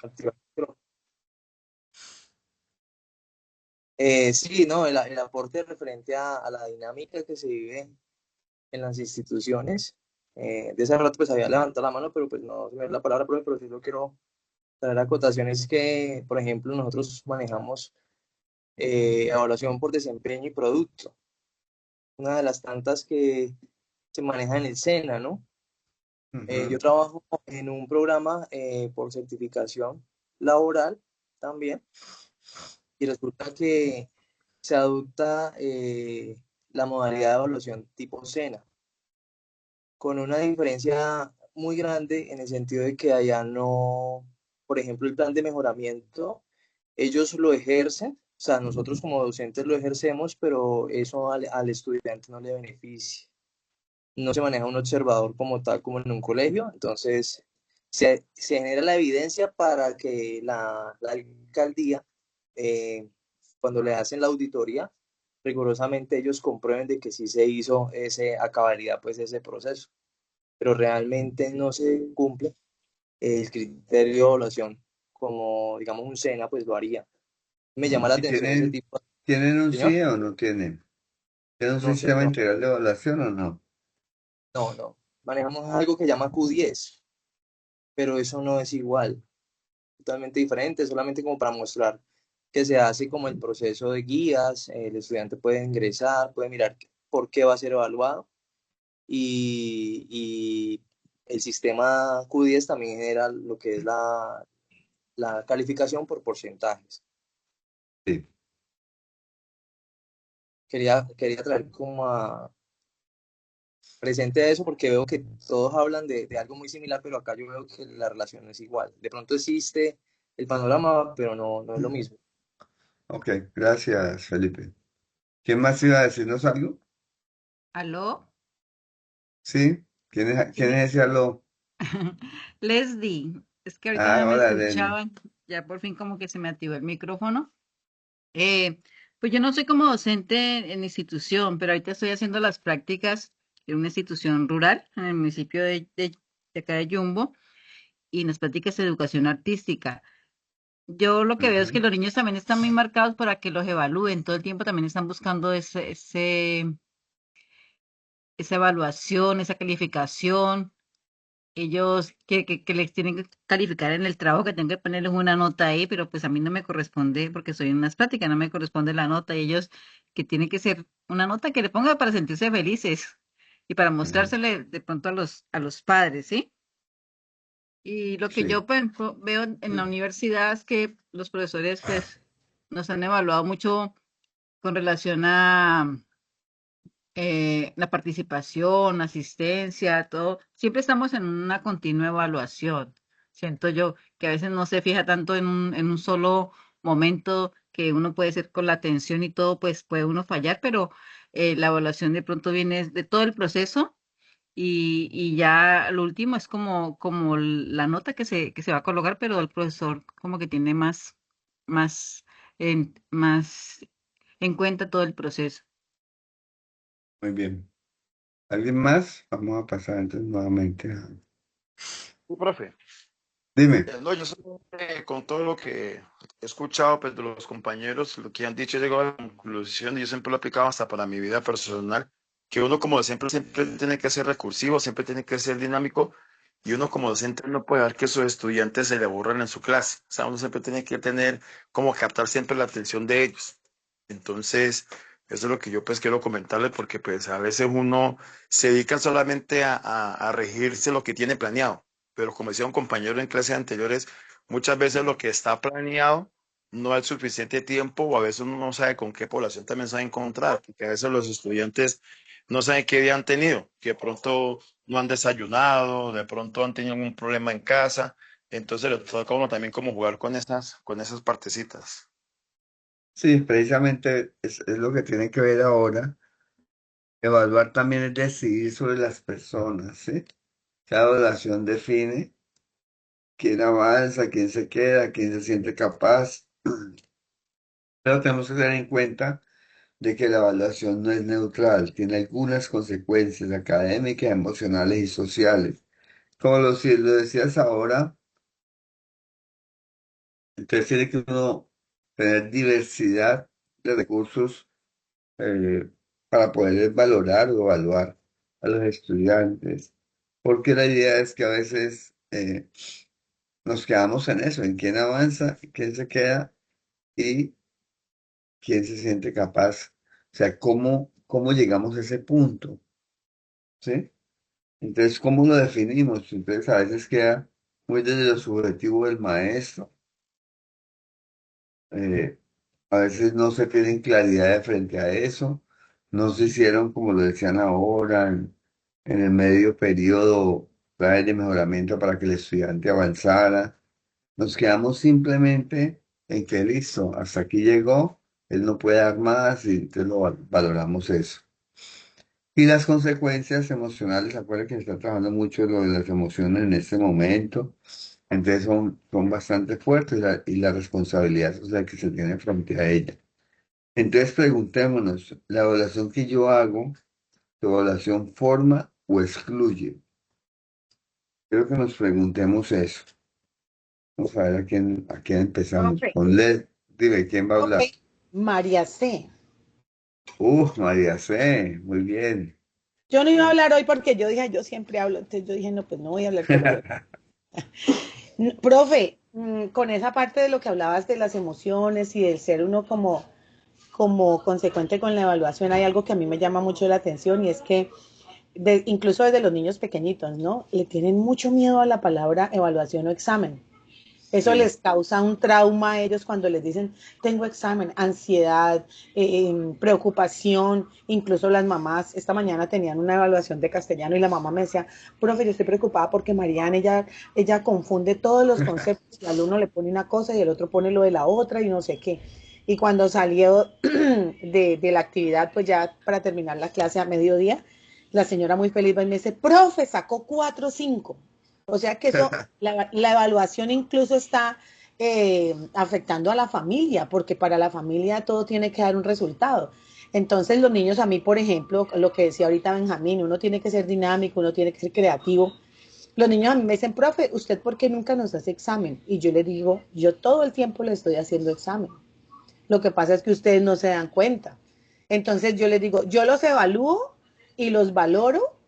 activando. Pero, sí, no, el aporte referente a la dinámica que se vive en las instituciones. De ese rato pues había levantado la mano, pero pues no se me dio la palabra, profe, pero sí lo quiero traer a acotaciones que, por ejemplo, nosotros manejamos evaluación por desempeño y producto, una de las tantas que se maneja en el SENA, ¿no? Yo ujú, trabajo en un programa por certificación laboral también y resulta que se adopta la modalidad de evaluación tipo SENA, con una diferencia muy grande en el sentido de que allá no, por ejemplo, el plan de mejoramiento, ellos lo ejercen, o sea, nosotros como docentes lo ejercemos, pero eso al estudiante no le beneficia. No se maneja un observador como tal, como en un colegio, entonces se genera la evidencia para que la alcaldía, eh, cuando le hacen la auditoría, rigurosamente ellos comprueben de que sí se hizo a cabalidad pues ese proceso, pero realmente no se cumple el criterio de evaluación como digamos un SENA pues lo haría. Me llama la ¿Y atención ese tienen, tipo. tienen un Señor, CIE o no tienen? ¿Tienen un no sistema señor, integral de evaluación o no? no. Manejamos algo que llama Q10, pero eso no es igual, totalmente diferente, solamente como para mostrar que se hace como el proceso de guías, el estudiante puede ingresar, puede mirar por qué va a ser evaluado y el sistema Q10 también genera lo que es la calificación por porcentajes. Sí. Quería traer como a presente eso porque veo que todos hablan de algo muy similar, pero acá yo veo que la relación no es igual. De pronto existe el panorama, pero no es lo mismo. Ok, gracias, Felipe. ¿Quién más iba a decirnos algo? ¿Aló? ¿Sí? ¿Quién es Sí. ese aló? Leslie, Es que ahorita Ah, no me hola, Lenny. escuchaban, ya por fin como que se me activó el micrófono. Eh, pues yo no soy como docente en institución, pero ahorita estoy haciendo las prácticas en una institución rural, en el municipio de acá de Yumbo, y en las prácticas de educación artística. Yo lo que veo es que Ujú. los niños también están muy marcados para que los evalúen, todo el tiempo también están buscando esa evaluación, esa calificación. Ellos que les tienen que calificar en el trabajo, que tengo que ponerles una nota ahí, pero pues a mí no me corresponde porque soy en unas prácticas, no me corresponde la nota y ellos que tiene que ser una nota que le ponga para sentirse felices y para Ujú. mostrársele de pronto a los padres, ¿sí? Y lo que Sí. yo, por ejemplo, veo en la universidad es que los profesores pues nos han evaluado mucho con relación a la participación, asistencia, todo, siempre estamos en una continua evaluación. Siento yo que a veces no se fija tanto en un solo momento que uno puede ser con la atención y todo, pues puede uno fallar, pero la evaluación de pronto viene de todo el proceso y ya lo último es como la nota que se va a colocar, pero el profesor como que tiene más en cuenta todo el proceso. Muy bien. ¿Alguien más? Vamos a pasar entonces nuevamente Sí, profe. Dime. No, yo solamente con todo lo que he escuchado pues, de los compañeros, lo que han dicho, he llegado a la conclusión, y yo siempre lo he aplicado hasta para mi vida personal, que uno como docente siempre tiene que ser recursivo, siempre tiene que ser dinámico, y uno como docente no puede dejar que sus estudiantes se le aburran en su clase. O sea, uno siempre tiene que tener como captar siempre la atención de ellos. Entonces, eso es lo que yo pues quiero comentarles, porque pues a veces uno se dedica solamente a regirse lo que tiene planeado, pero como decía un compañero en clases anteriores, muchas veces lo que está planeado no hay suficiente tiempo o a veces uno no sabe con qué población también se va a encontrar, porque a veces los estudiantes no saben qué día han tenido, que de pronto no han desayunado, de pronto han tenido algún problema en casa, entonces le toca a uno también como jugar con esas partecitas. Sí, precisamente es lo que tiene que ver ahora. Evaluar también es decidir sobre las personas, ¿sí? Cada evaluación define quién avanza, quién se queda, quién se siente capaz. Pero tenemos que tener en cuenta de que la evaluación no es neutral, tiene algunas consecuencias académicas, emocionales y sociales. Como lo decías ahora, entonces tiene que uno tener diversidad de recursos para poder valorar o evaluar a los estudiantes, porque la idea es que a veces nos quedamos en eso, en quién avanza, quién se queda y quién se siente capaz. O sea, cómo llegamos a ese punto, ¿sí? Entonces, ¿cómo lo definimos? Entonces, a veces queda muy desde lo subjetivo del maestro. eh, a veces no se tienen claridad de frente a eso. No se hicieron, como lo decían ahora, en el medio periodo, planes de mejoramiento para que el estudiante avanzara. Nos quedamos simplemente en que listo, hasta aquí llegó, él no puede dar más y entonces valoramos eso. Y las consecuencias emocionales, acuérdense que se está trabajando mucho lo de las emociones en este momento, entonces son bastante fuertes y la responsabilidad social que se tiene frente a ella. Entonces preguntémonos, ¿la evaluación que yo hago, tu evaluación forma o excluye? Creo que nos preguntemos eso. Vamos a ver a quién empezamos. Profe, Con LED, dime, ¿quién va a hablar? profe, María C. María C, muy bien. Yo no iba a hablar hoy porque yo dije, "Ay, yo siempre hablo", entonces yo dije, no, pues no voy a hablar, pero bueno. Profe, con esa parte de lo que hablabas de las emociones y del ser uno como consecuente con la evaluación, hay algo que a mí me llama mucho la atención y es que incluso desde los niños pequeñitos, ¿no? Le tienen mucho miedo a la palabra evaluación o examen. Eso Sí. les causa un trauma a ellos cuando les dicen, tengo examen, ansiedad, preocupación, incluso las mamás, esta mañana tenían una evaluación de castellano y la mamá me decía, profe, yo estoy preocupada porque Mariana, ella confunde todos los conceptos, y al uno le pone una cosa y el otro pone lo de la otra y no sé qué. Y cuando salió de la actividad, pues ya para terminar la clase a mediodía, la señora muy feliz va y me dice, profe, sacó 4 o 5. O sea que eso, la evaluación incluso está afectando a la familia, porque para la familia todo tiene que dar un resultado. Entonces los niños, a mí, por ejemplo, lo que decía ahorita Benjamín, uno tiene que ser dinámico, uno tiene que ser creativo. Los niños a mí me dicen, profe, ¿usted por qué nunca nos hace examen? Y yo le digo, yo todo el tiempo le estoy haciendo examen. Lo que pasa es que ustedes no se dan cuenta. Entonces yo les digo, yo los evalúo y los valoro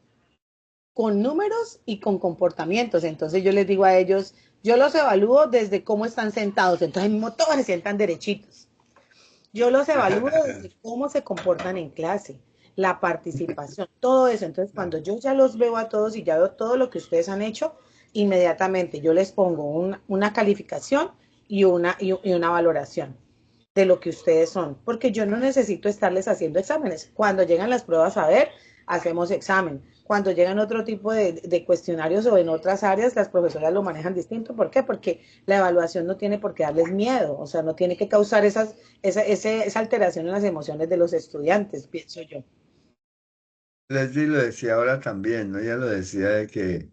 con números y con comportamientos. Entonces yo les digo a ellos, yo los evalúo desde cómo están sentados. Entonces mismo todos se sientan derechitos. Yo los evalúo desde cómo se comportan en clase, la participación, todo eso. Entonces cuando yo ya los veo a todos y ya veo todo lo que ustedes han hecho, inmediatamente yo les pongo una calificación y una valoración de lo que ustedes son, porque yo no necesito estarles haciendo exámenes. Cuando llegan las pruebas a ver, hacemos examen. Cuando llegan otro tipo de cuestionarios o en otras áreas, las profesoras lo manejan distinto. ¿Por qué? Porque la evaluación no tiene por qué darles miedo, o sea, no tiene que causar esa alteración en las emociones de los estudiantes, pienso yo. Leslie lo decía ahora también, ¿no? Ella lo decía de que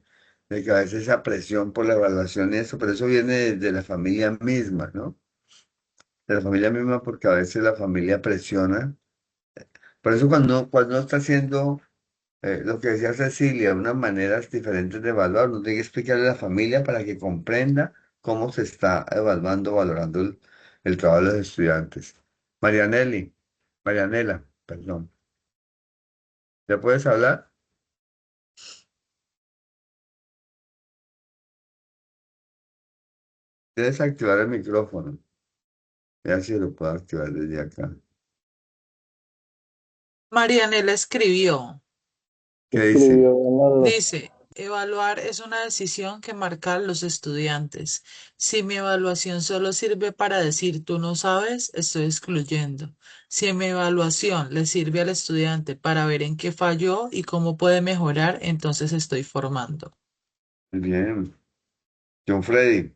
a veces esa presión por la evaluación y eso, pero eso viene de la familia misma, ¿no? De la familia misma porque a veces la familia presiona. Por eso cuando uno está haciendo lo que decía Cecilia, unas maneras diferentes de evaluar, uno tiene que explicarle a la familia para que comprenda cómo se está evaluando, valorando el trabajo de los estudiantes. Marianela, perdón. ¿Ya puedes hablar? Tienes que activar el micrófono. Ya si lo puedo activar desde acá. Marianela escribió, ¿Qué dice? dice, evaluar es una decisión que marcan los estudiantes. Si mi evaluación solo sirve para decir tú no sabes, estoy excluyendo. Si mi evaluación le sirve al estudiante para ver en qué falló y cómo puede mejorar, entonces estoy formando. Muy bien. John Freddy.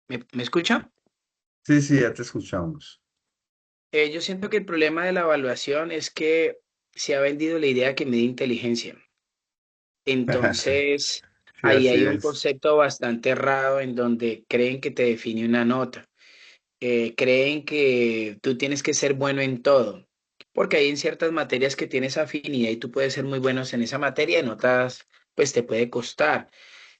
¿Me escucha? Sí, sí, ya te escuchamos. Yo siento que el problema de la evaluación es que se ha vendido la idea que mide inteligencia. Entonces, Sí, ahí así hay un es. concepto bastante errado en donde creen que te define una nota. Creen que tú tienes que ser bueno en todo, porque hay en ciertas materias que tienes afinidad y tú puedes ser muy buenos en esa materia, en otras, pues te puede costar.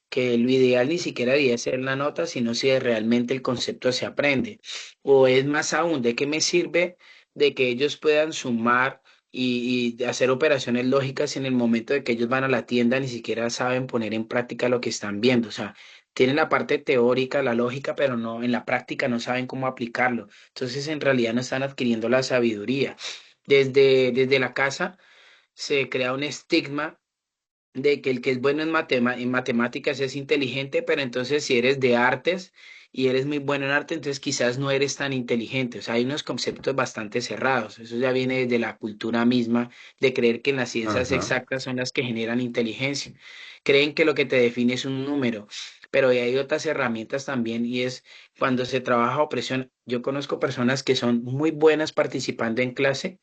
Que lo ideal ni siquiera debería ser la nota, sino si realmente el concepto se aprende. O es más aún, ¿de qué me sirve de que ellos puedan sumar y hacer operaciones lógicas si en el momento de que ellos van a la tienda ni siquiera saben poner en práctica lo que están viendo? O sea, tienen la parte teórica, la lógica, pero no en la práctica no saben cómo aplicarlo. Entonces, en realidad no están adquiriendo la sabiduría. Desde la casa se crea un estigma de que el que es bueno en matemáticas es inteligente, pero entonces si eres de artes y eres muy bueno en arte, entonces quizás no eres tan inteligente. O sea, hay unos conceptos bastante cerrados. Eso ya viene desde la cultura misma de creer que en las ciencias Ajá. exactas son las que generan inteligencia. Creen que lo que te define es un número. Pero hay otras herramientas también y es cuando se trabaja opresión. Yo conozco personas que son muy buenas participando en clase,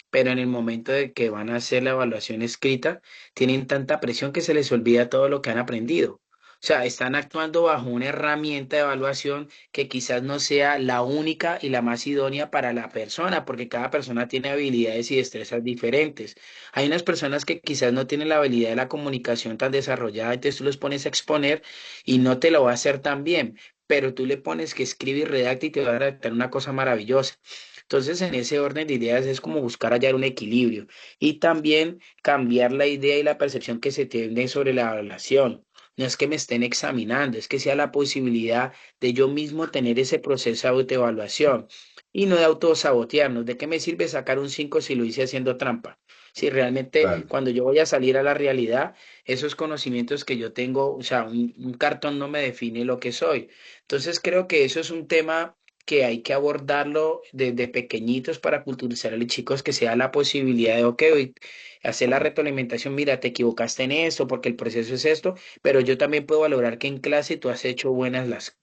pero en el momento de que van a hacer la evaluación escrita, tienen tanta presión que se les olvida todo lo que han aprendido. O sea, están actuando bajo una herramienta de evaluación que quizás no sea la única y la más idónea para la persona, porque cada persona tiene habilidades y destrezas diferentes. Hay unas personas que quizás no tienen la habilidad de la comunicación tan desarrollada, entonces tú los pones a exponer y no te lo va a hacer tan bien, pero tú le pones que escribe y redacta y te va a redactar una cosa maravillosa. Entonces, en ese orden de ideas es como buscar hallar un equilibrio y también cambiar la idea y la percepción que se tiene sobre la evaluación. No es que me estén examinando, es que sea la posibilidad de yo mismo tener ese proceso de autoevaluación y no de autosabotearnos. ¿De qué me sirve sacar un 5 si lo hice haciendo trampa? Si realmente Claro. cuando yo voy a salir a la realidad, esos conocimientos que yo tengo, o sea, un cartón no me define lo que soy. Entonces creo que eso es un tema que hay que abordarlo desde pequeñitos para culturizar a los chicos que sea la posibilidad de, ok, hoy hacer la retroalimentación, mira, te equivocaste en esto porque el proceso es esto, pero yo también puedo valorar que en clase tú has hecho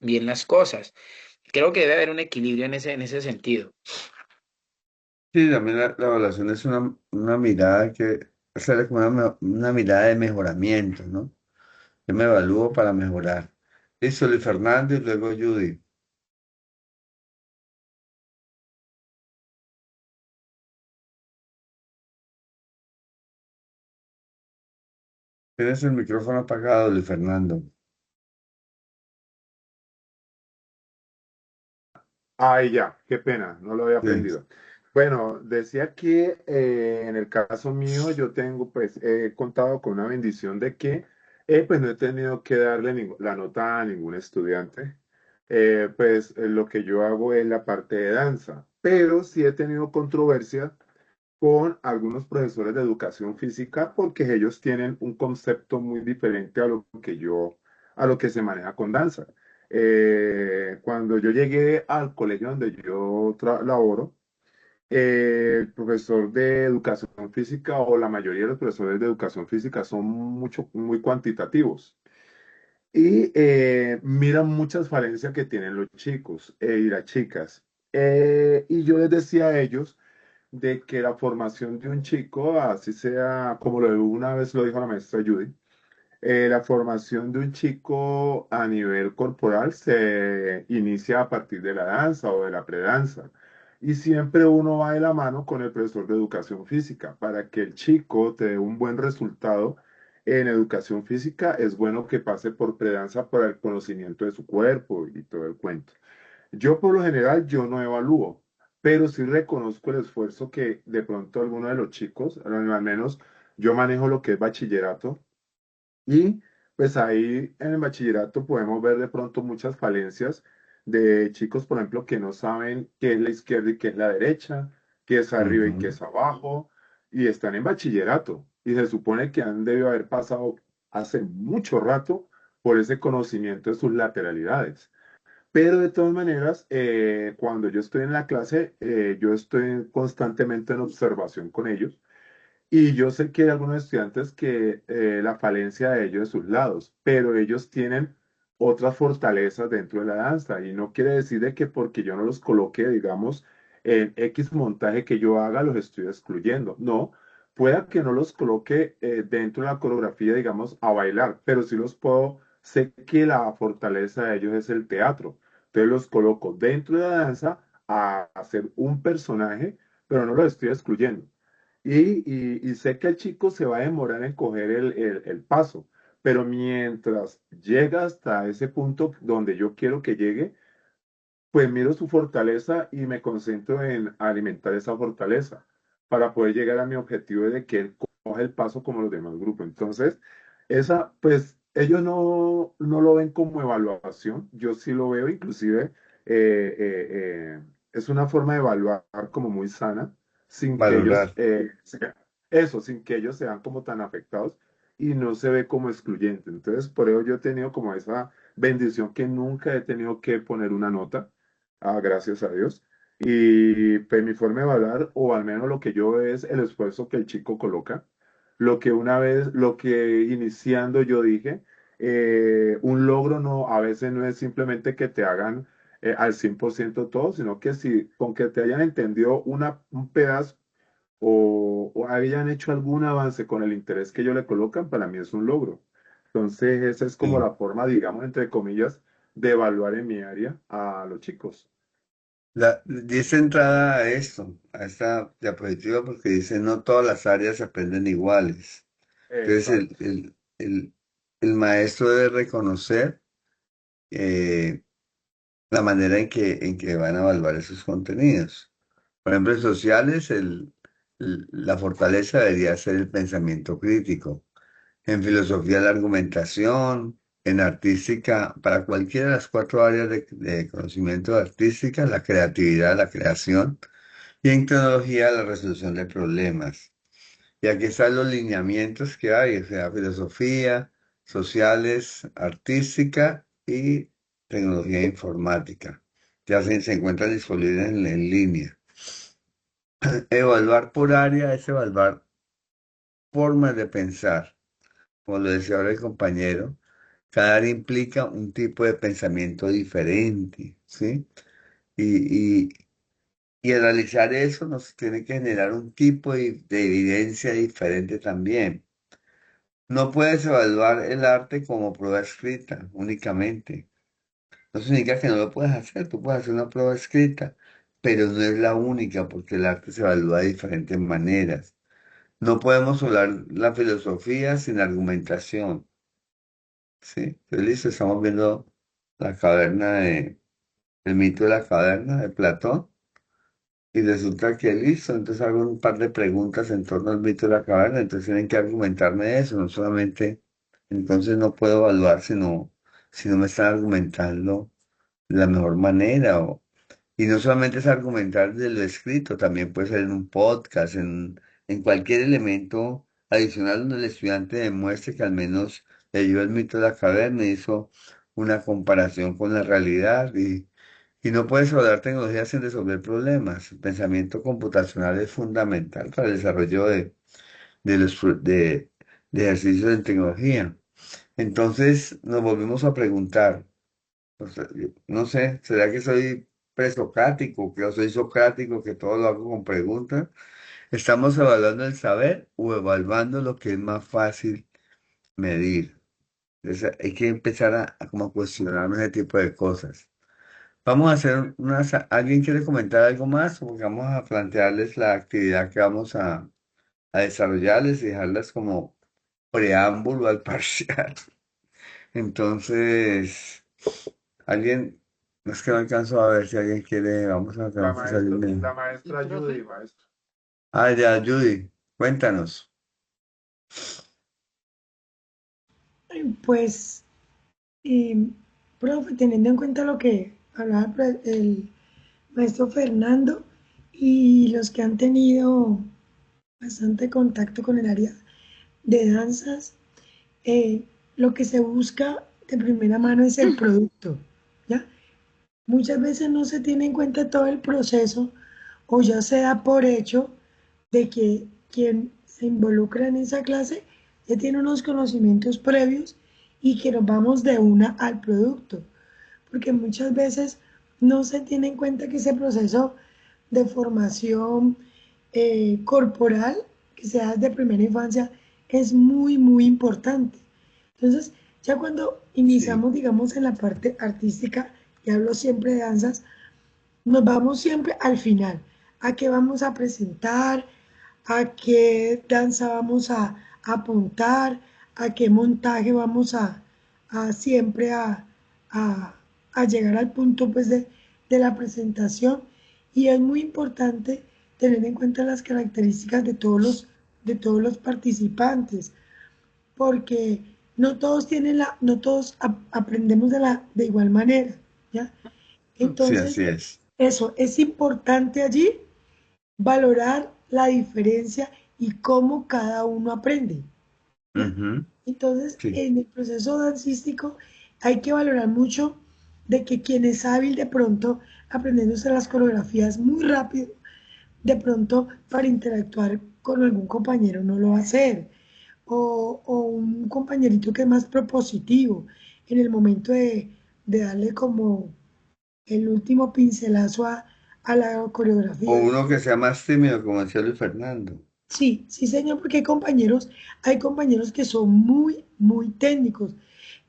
bien las cosas. Creo que debe haber un equilibrio en ese sentido. Sí, también la evaluación es una mirada que hacerle como una mirada de mejoramiento, ¿no? Yo me evalúo para mejorar. Listo, Luis Fernando y luego Judy. Tienes el micrófono apagado, Luis Fernando. Ay, ya, qué pena, no lo había Sí. aprendido. Bueno, decía que en el caso mío yo tengo, pues, he contado con una bendición de que, pues, no he tenido que darle la nota a ningún estudiante. Lo que yo hago es la parte de danza, pero sí he tenido controversia con algunos profesores de educación física porque ellos tienen un concepto muy diferente a lo que se maneja con danza. Cuando yo llegué al colegio donde yo laboro, el profesor de educación física o la mayoría de los profesores de educación física son muy cuantitativos y miran muchas falencias que tienen los chicos y las chicas. Y yo les decía a ellos de que la formación de un chico, así sea como una vez lo dijo la maestra Judy, la formación de un chico a nivel corporal se inicia a partir de la danza o de la predanza. Y siempre uno va de la mano con el profesor de educación física. Para que el chico te dé un buen resultado en educación física, es bueno que pase por predanza para el conocimiento de su cuerpo y todo el cuento. Yo por lo general yo no evalúo, pero sí reconozco el esfuerzo que de pronto algunos de los chicos, al menos yo manejo lo que es bachillerato, y pues ahí en el bachillerato podemos ver de pronto muchas falencias de chicos, por ejemplo, que no saben qué es la izquierda y qué es la derecha, qué es arriba y qué Ujú. es abajo, y están en bachillerato. Y se supone que han debido haber pasado hace mucho rato por ese conocimiento de sus lateralidades. Pero de todas maneras, cuando yo estoy en la clase, yo estoy constantemente en observación con ellos y yo sé que hay algunos estudiantes que la falencia de ellos es sus lados, pero ellos tienen otras fortalezas dentro de la danza y no quiere decir de que porque yo no los coloque, digamos, en X montaje que yo haga, los estoy excluyendo. No, pueda que no los coloque dentro de la coreografía, digamos, a bailar, pero sí los puedo, sé que la fortaleza de ellos es el teatro. Entonces los coloco dentro de la danza a hacer un personaje, pero no los estoy excluyendo. Y sé que el chico se va a demorar en coger el paso, pero mientras llega hasta ese punto donde yo quiero que llegue, pues miro su fortaleza y me concentro en alimentar esa fortaleza para poder llegar a mi objetivo de que él coja el paso como los demás grupos. Entonces, pues ellos no lo ven como evaluación, yo sí lo veo, inclusive es una forma de evaluar como muy sana, sin que ellos, Valorar. sin que ellos sean como tan afectados y no se ve como excluyente. Entonces, por eso yo he tenido como esa bendición que nunca he tenido que poner una nota, gracias a Dios. Y pues mi forma de hablar, o al menos lo que yo veo es el esfuerzo que el chico coloca. Lo que iniciando yo dije, un logro no, a veces no es simplemente que te hagan al 100% todo, sino que si con que te hayan entendido un pedazo o hayan hecho algún avance con el interés que ellos le colocan, para mí es un logro. Entonces, esa es como Sí. la forma, digamos, entre comillas, de evaluar en mi área a los chicos. Dice entrada a esto, a esta diapositiva, porque dice no todas las áreas se aprenden iguales. Entonces, Exacto. el maestro debe reconocer eh, la manera en que van a evaluar esos contenidos. Por ejemplo, en sociales, la fortaleza debería ser el pensamiento crítico. En filosofía, la argumentación. En artística, para cualquiera de las cuatro áreas de conocimiento artística, la creatividad, la creación. Y en tecnología, la resolución de problemas. Y aquí están los lineamientos que hay, o sea, filosofía, sociales, artística y tecnología informática. Ya se encuentran disponibles en línea. Evaluar por área es evaluar formas de pensar. Como lo decía ahora el compañero, cada área implica un tipo de pensamiento diferente, ¿sí? Y, Y al realizar eso nos tiene que generar un tipo de evidencia diferente también. No puedes evaluar el arte como prueba escrita únicamente. No significa que no lo puedas hacer, tú puedes hacer una prueba escrita, pero no es la única porque el arte se evalúa de diferentes maneras. No podemos hablar la filosofía sin argumentación, ¿sí? Entonces, listo, estamos viendo la caverna el mito de la caverna de Platón. Y resulta que listo, entonces hago un par de preguntas en torno al mito de la caverna, entonces tienen que argumentarme eso, no solamente, entonces no puedo evaluar si no me están argumentando de la mejor manera. Y no solamente es argumentar de lo escrito, también puede ser en un podcast, en cualquier elemento adicional donde el estudiante demuestre que al menos leyó el mito de la caverna, hizo una comparación con la realidad y no puedes evaluar tecnología sin resolver problemas. El pensamiento computacional es fundamental para el desarrollo de ejercicios en tecnología. Entonces nos volvemos a preguntar, o sea, no sé, ¿será que soy presocrático, que soy socrático, que todo lo hago con preguntas? ¿Estamos evaluando el saber o evaluando lo que es más fácil medir? Entonces, hay que empezar a como cuestionarnos ese tipo de cosas. Vamos a hacer ¿Alguien quiere comentar algo más? Porque vamos a plantearles la actividad que vamos a desarrollarles y dejarlas como preámbulo al parcial. Entonces, alguien, no es que no alcanzo a ver si alguien quiere, vamos a La ver si maestra, alguien la me... maestra Judy, maestro. Ah, ya, Judy, cuéntanos. Pues, profe, teniendo en cuenta lo que hablaba el maestro Fernando y los que han tenido bastante contacto con el área de danzas, lo que se busca de primera mano es el producto, ¿ya? Muchas veces no se tiene en cuenta todo el proceso o ya se da por hecho de que quien se involucra en esa clase ya tiene unos conocimientos previos y que nos vamos de una al producto, porque muchas veces no se tiene en cuenta que ese proceso de formación corporal que se da desde primera infancia es muy, muy importante. Entonces, ya cuando Sí. iniciamos, digamos, en la parte artística, y hablo siempre de danzas, nos vamos siempre al final, a qué vamos a presentar, a qué danza vamos a apuntar, a qué montaje vamos a siempre a- a llegar al punto pues de la presentación. Y es muy importante tener en cuenta las características de todos los participantes, porque no todos tienen no todos aprendemos de igual manera, ¿ya? Sí, Entonces, así es. eso es importante allí valorar la diferencia y cómo cada uno aprende, ¿ya? Ujú, Entonces, sí. en el proceso dancístico hay que valorar mucho de que quien es hábil de pronto aprendiéndose las coreografías muy rápido, de pronto para interactuar con algún compañero no lo va a hacer, o un compañerito que es más propositivo en el momento de darle como el último pincelazo a la O coreografía. uno que sea más tímido, como decía Luis Fernando. Sí, sí, señor, porque hay compañeros que son muy, muy técnicos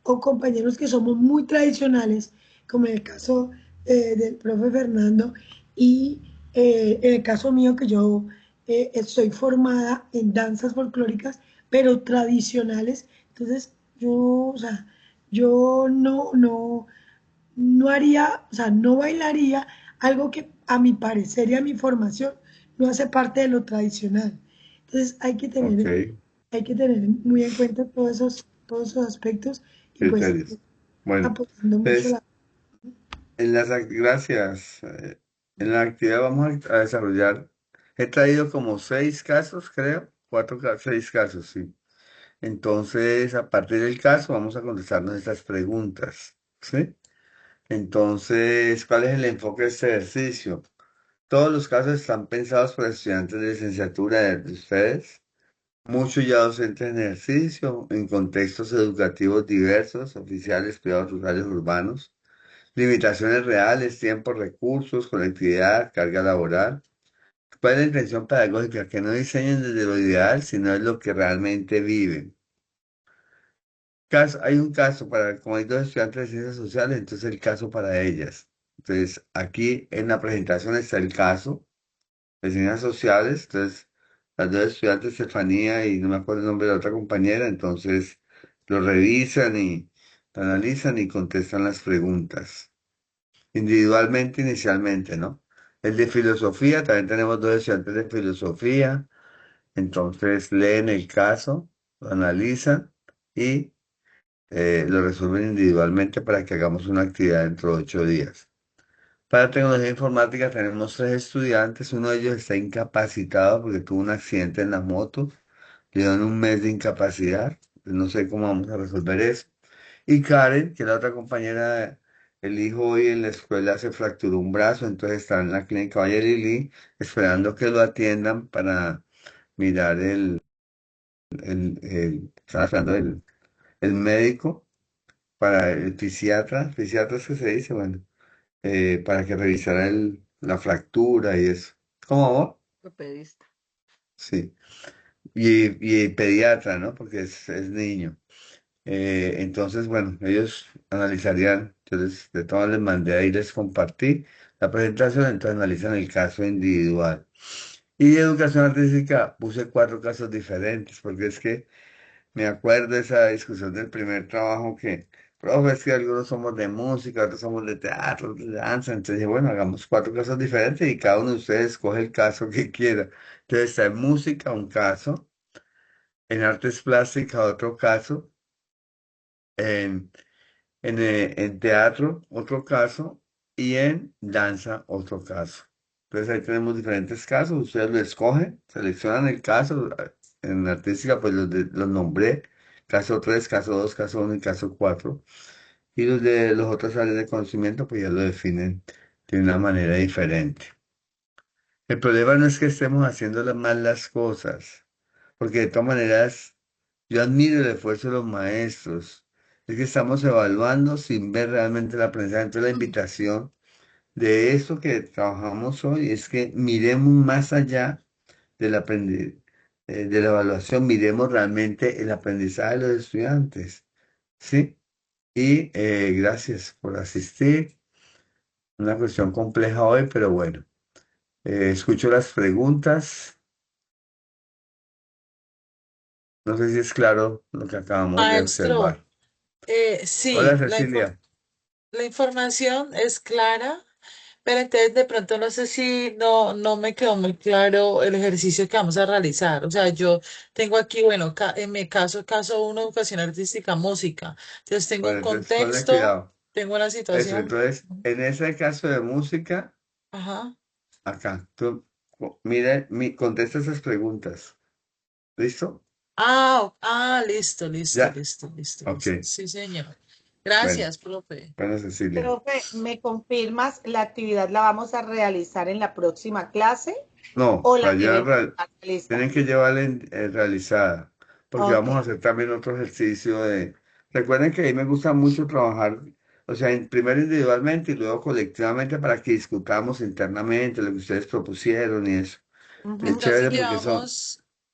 o compañeros que somos muy tradicionales, como en el caso del profe Fernando y en el caso mío que yo estoy formada en danzas folclóricas, pero tradicionales. Entonces, o sea, yo no haría, o sea, no bailaría algo que a mi parecer y a mi formación no hace parte de lo tradicional. Entonces Ok, hay que tener muy en cuenta todos esos aspectos y pues criterios. Bueno, apoyando mucho entonces, la... gracias. En la actividad vamos a desarrollar, he traído como 6 casos, creo, 6 casos, sí. Entonces, a partir del caso, vamos a contestarnos estas preguntas, ¿sí? Entonces, ¿cuál es el enfoque de este ejercicio? Todos los casos están pensados por estudiantes de licenciatura de ustedes, muchos ya docentes en ejercicio, en contextos educativos diversos, oficiales, privados, rurales, urbanos. limitaciones reales, tiempo, recursos, conectividad, carga laboral. ¿Cuál es la intención pedagógica? Que no diseñen desde lo ideal, sino es lo que realmente viven. Hay un caso para, como hay dos estudiantes de ciencias sociales, entonces el caso para ellas. Entonces, aquí en la presentación está el caso de ciencias sociales. Entonces, las dos estudiantes, Estefanía y no me acuerdo el nombre de la otra compañera, entonces lo revisan y lo analizan y contestan las preguntas. Individualmente, inicialmente, ¿no? El de filosofía, también tenemos dos estudiantes de filosofía. Entonces leen el caso, lo analizan y lo resuelven individualmente para que hagamos una actividad dentro de 8 días. Para tecnología informática tenemos tres estudiantes, uno de ellos está incapacitado porque tuvo un accidente en la moto, le dieron un mes de incapacidad, no sé cómo vamos a resolver eso. Y Karen, que es la otra compañera, el hijo hoy en la escuela se fracturó un brazo, entonces está en la clínica Valle Lili esperando que lo atiendan para mirar estaba hablando el médico, para el fisiatra es que se dice, bueno, para que revisara la fractura y eso. ¿Cómo vos? Ortopedista. Sí. Y pediatra, ¿no? Porque es niño. Entonces, bueno, ellos analizarían, entonces de todas les mandé ahí, les compartí la presentación, entonces analizan el caso individual. Y de educación artística puse 4 casos diferentes, porque es que me acuerdo de esa discusión del primer trabajo que, profe, es que algunos somos de música, otros somos de teatro, otros de danza. Entonces dije, bueno, hagamos 4 casos diferentes y cada uno de ustedes escoge el caso que quiera. Entonces está en música un caso, en artes plásticas otro caso, en, en teatro otro caso y en danza otro caso. Entonces ahí tenemos diferentes casos, ustedes lo escogen, seleccionan el caso. En artística pues los nombré, caso 3, caso 2, caso 1 y caso 4. Y los de los otros áreas de conocimiento pues ya lo definen de una manera diferente. El problema no es que estemos haciendo mal las cosas, porque de todas maneras yo admiro el esfuerzo de los maestros. Es que estamos evaluando sin ver realmente la aprendizaje. Entonces la invitación de esto que trabajamos hoy es que miremos más allá del de la evaluación, miremos realmente el aprendizaje de los estudiantes, ¿sí? Y gracias por asistir. Una cuestión compleja hoy, pero bueno. Escucho las preguntas. No sé si es claro lo que acabamos de Maestro, observar. Hola, sí, Cecilia. la información es clara, pero entonces de pronto no sé si no me quedó muy claro el ejercicio que vamos a realizar. O sea, yo tengo aquí, bueno, en mi caso uno, educación artística, música. Entonces tengo un Bueno, entonces ponle contexto, cuidado. tengo una Eso, situación. entonces, en ese caso de música, Ajá. acá, tú, mira, contesta esas preguntas. ¿Listo? Listo, listo, Ya. listo, listo, Ok. listo. Sí, señor. Bueno, Gracias, profe. bueno, Cecilia. Profe, ¿me confirmas la actividad la vamos a realizar en la próxima clase No, o la la tenemos llevan, ya lista? tienen que llevarla realizada, porque Ok. vamos a hacer también otro ejercicio de... Recuerden que a mí me gusta mucho trabajar, o sea, primero individualmente y luego colectivamente para que discutamos internamente lo que ustedes propusieron y eso. Es Entonces chévere porque eso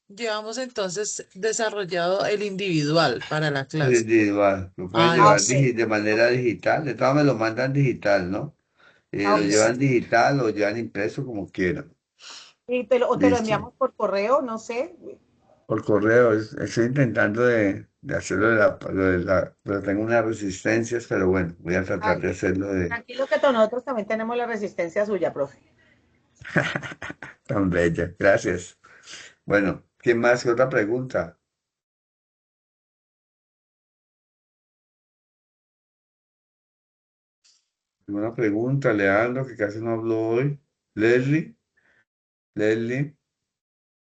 llevamos entonces desarrollado el individual para la es clase. individual. Lo pueden Ah, Ah, llevar ok. listo, de manera digital, de todas me lo mandan digital, ¿no? Ah, Lo ok. llevan listo. digital o llevan impreso como quieran. Y o te lo Listo. enviamos por correo, no sé. Por correo, estoy intentando de hacerlo pero tengo unas resistencias, pero bueno, voy a tratar Ah, de hacerlo tranquilo que nosotros también tenemos la resistencia suya, profe. tan bella. Gracias. Bueno, ¿quién más? ¿Qué otra pregunta? ¿Alguna pregunta, Leandro, que casi no habló hoy? Leslie, Leslie,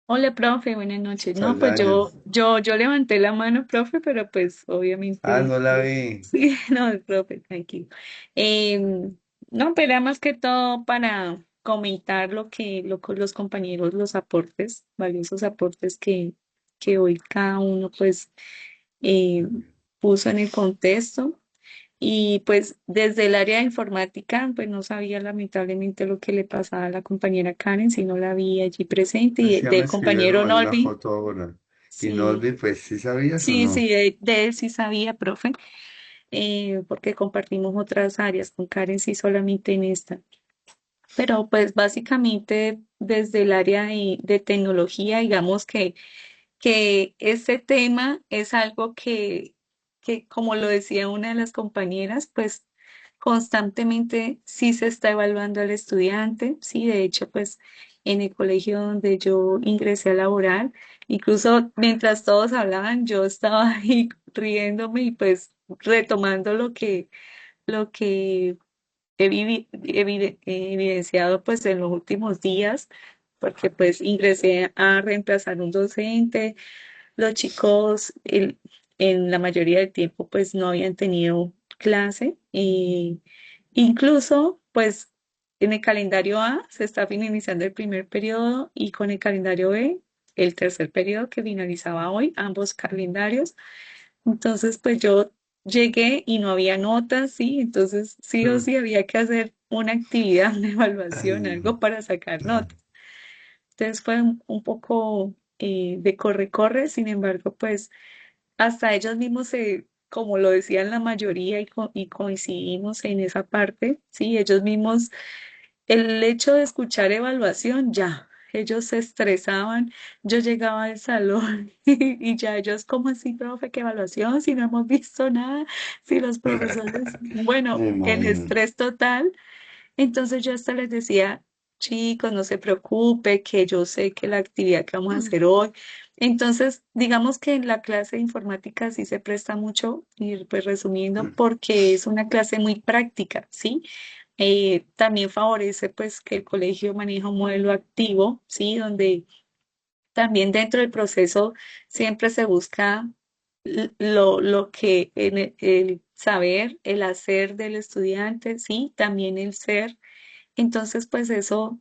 Hola, profe, buenas noches. No, pues Saldaña. yo levanté la mano, profe, pero pues Ah, obviamente, no la vi. sí, no, profe, tranquilo. No, pero era más que todo para comentar los compañeros, los aportes, valiosos aportes que hoy cada uno pues eh, puso en el contexto. Y pues desde el área de informática, pues no sabía lamentablemente lo que le pasaba a la compañera Karen, si no la vi allí presente, Es y que ya me del escribieron compañero en una Nolvi, foto ahora. Y sí, Nolvi, pues, ¿sí sabías o sí, no? sí, de él sí sabía, profe, porque compartimos otras áreas, con Karen sí solamente en esta. Pero pues básicamente desde el área de tecnología, digamos que ese tema es algo que, como lo decía una de las compañeras, pues constantemente sí se está evaluando al estudiante, sí, de hecho, pues en el colegio donde yo ingresé a laborar, incluso mientras todos hablaban, yo estaba ahí riéndome y pues retomando lo que he evidenciado pues en los últimos días, porque pues ingresé a reemplazar un docente. Los chicos en la mayoría del tiempo pues no habían tenido clase y incluso pues en el calendario A se está finalizando el primer periodo y con el calendario B el tercer periodo que finalizaba hoy, ambos calendarios. Entonces pues yo llegué y no había notas, sí, entonces sí o Mm. sí había que hacer una actividad, una evaluación, Ay, algo para sacar claro. notas. Entonces fue un poco de corre-corre, sin embargo, pues hasta ellos mismos como lo decían la mayoría y coincidimos en esa parte, sí, ellos mismos, el hecho de escuchar evaluación, ya, ellos se estresaban, yo llegaba al salón y ya ellos, ¿cómo así, profe, qué evaluación? Si no hemos visto nada, si los profesores, bueno, Me el imagino. estrés total. Entonces yo hasta les decía, chicos, no se preocupe, que yo sé que la actividad que vamos a hacer hoy. Entonces, digamos que en la clase de informática sí se presta mucho, y pues resumiendo, porque es una clase muy práctica, ¿sí? También favorece pues que el colegio maneja un modelo activo, ¿sí? Donde también dentro del proceso siempre se busca lo que en el saber, el hacer del estudiante, ¿sí? También el ser. Entonces, pues eso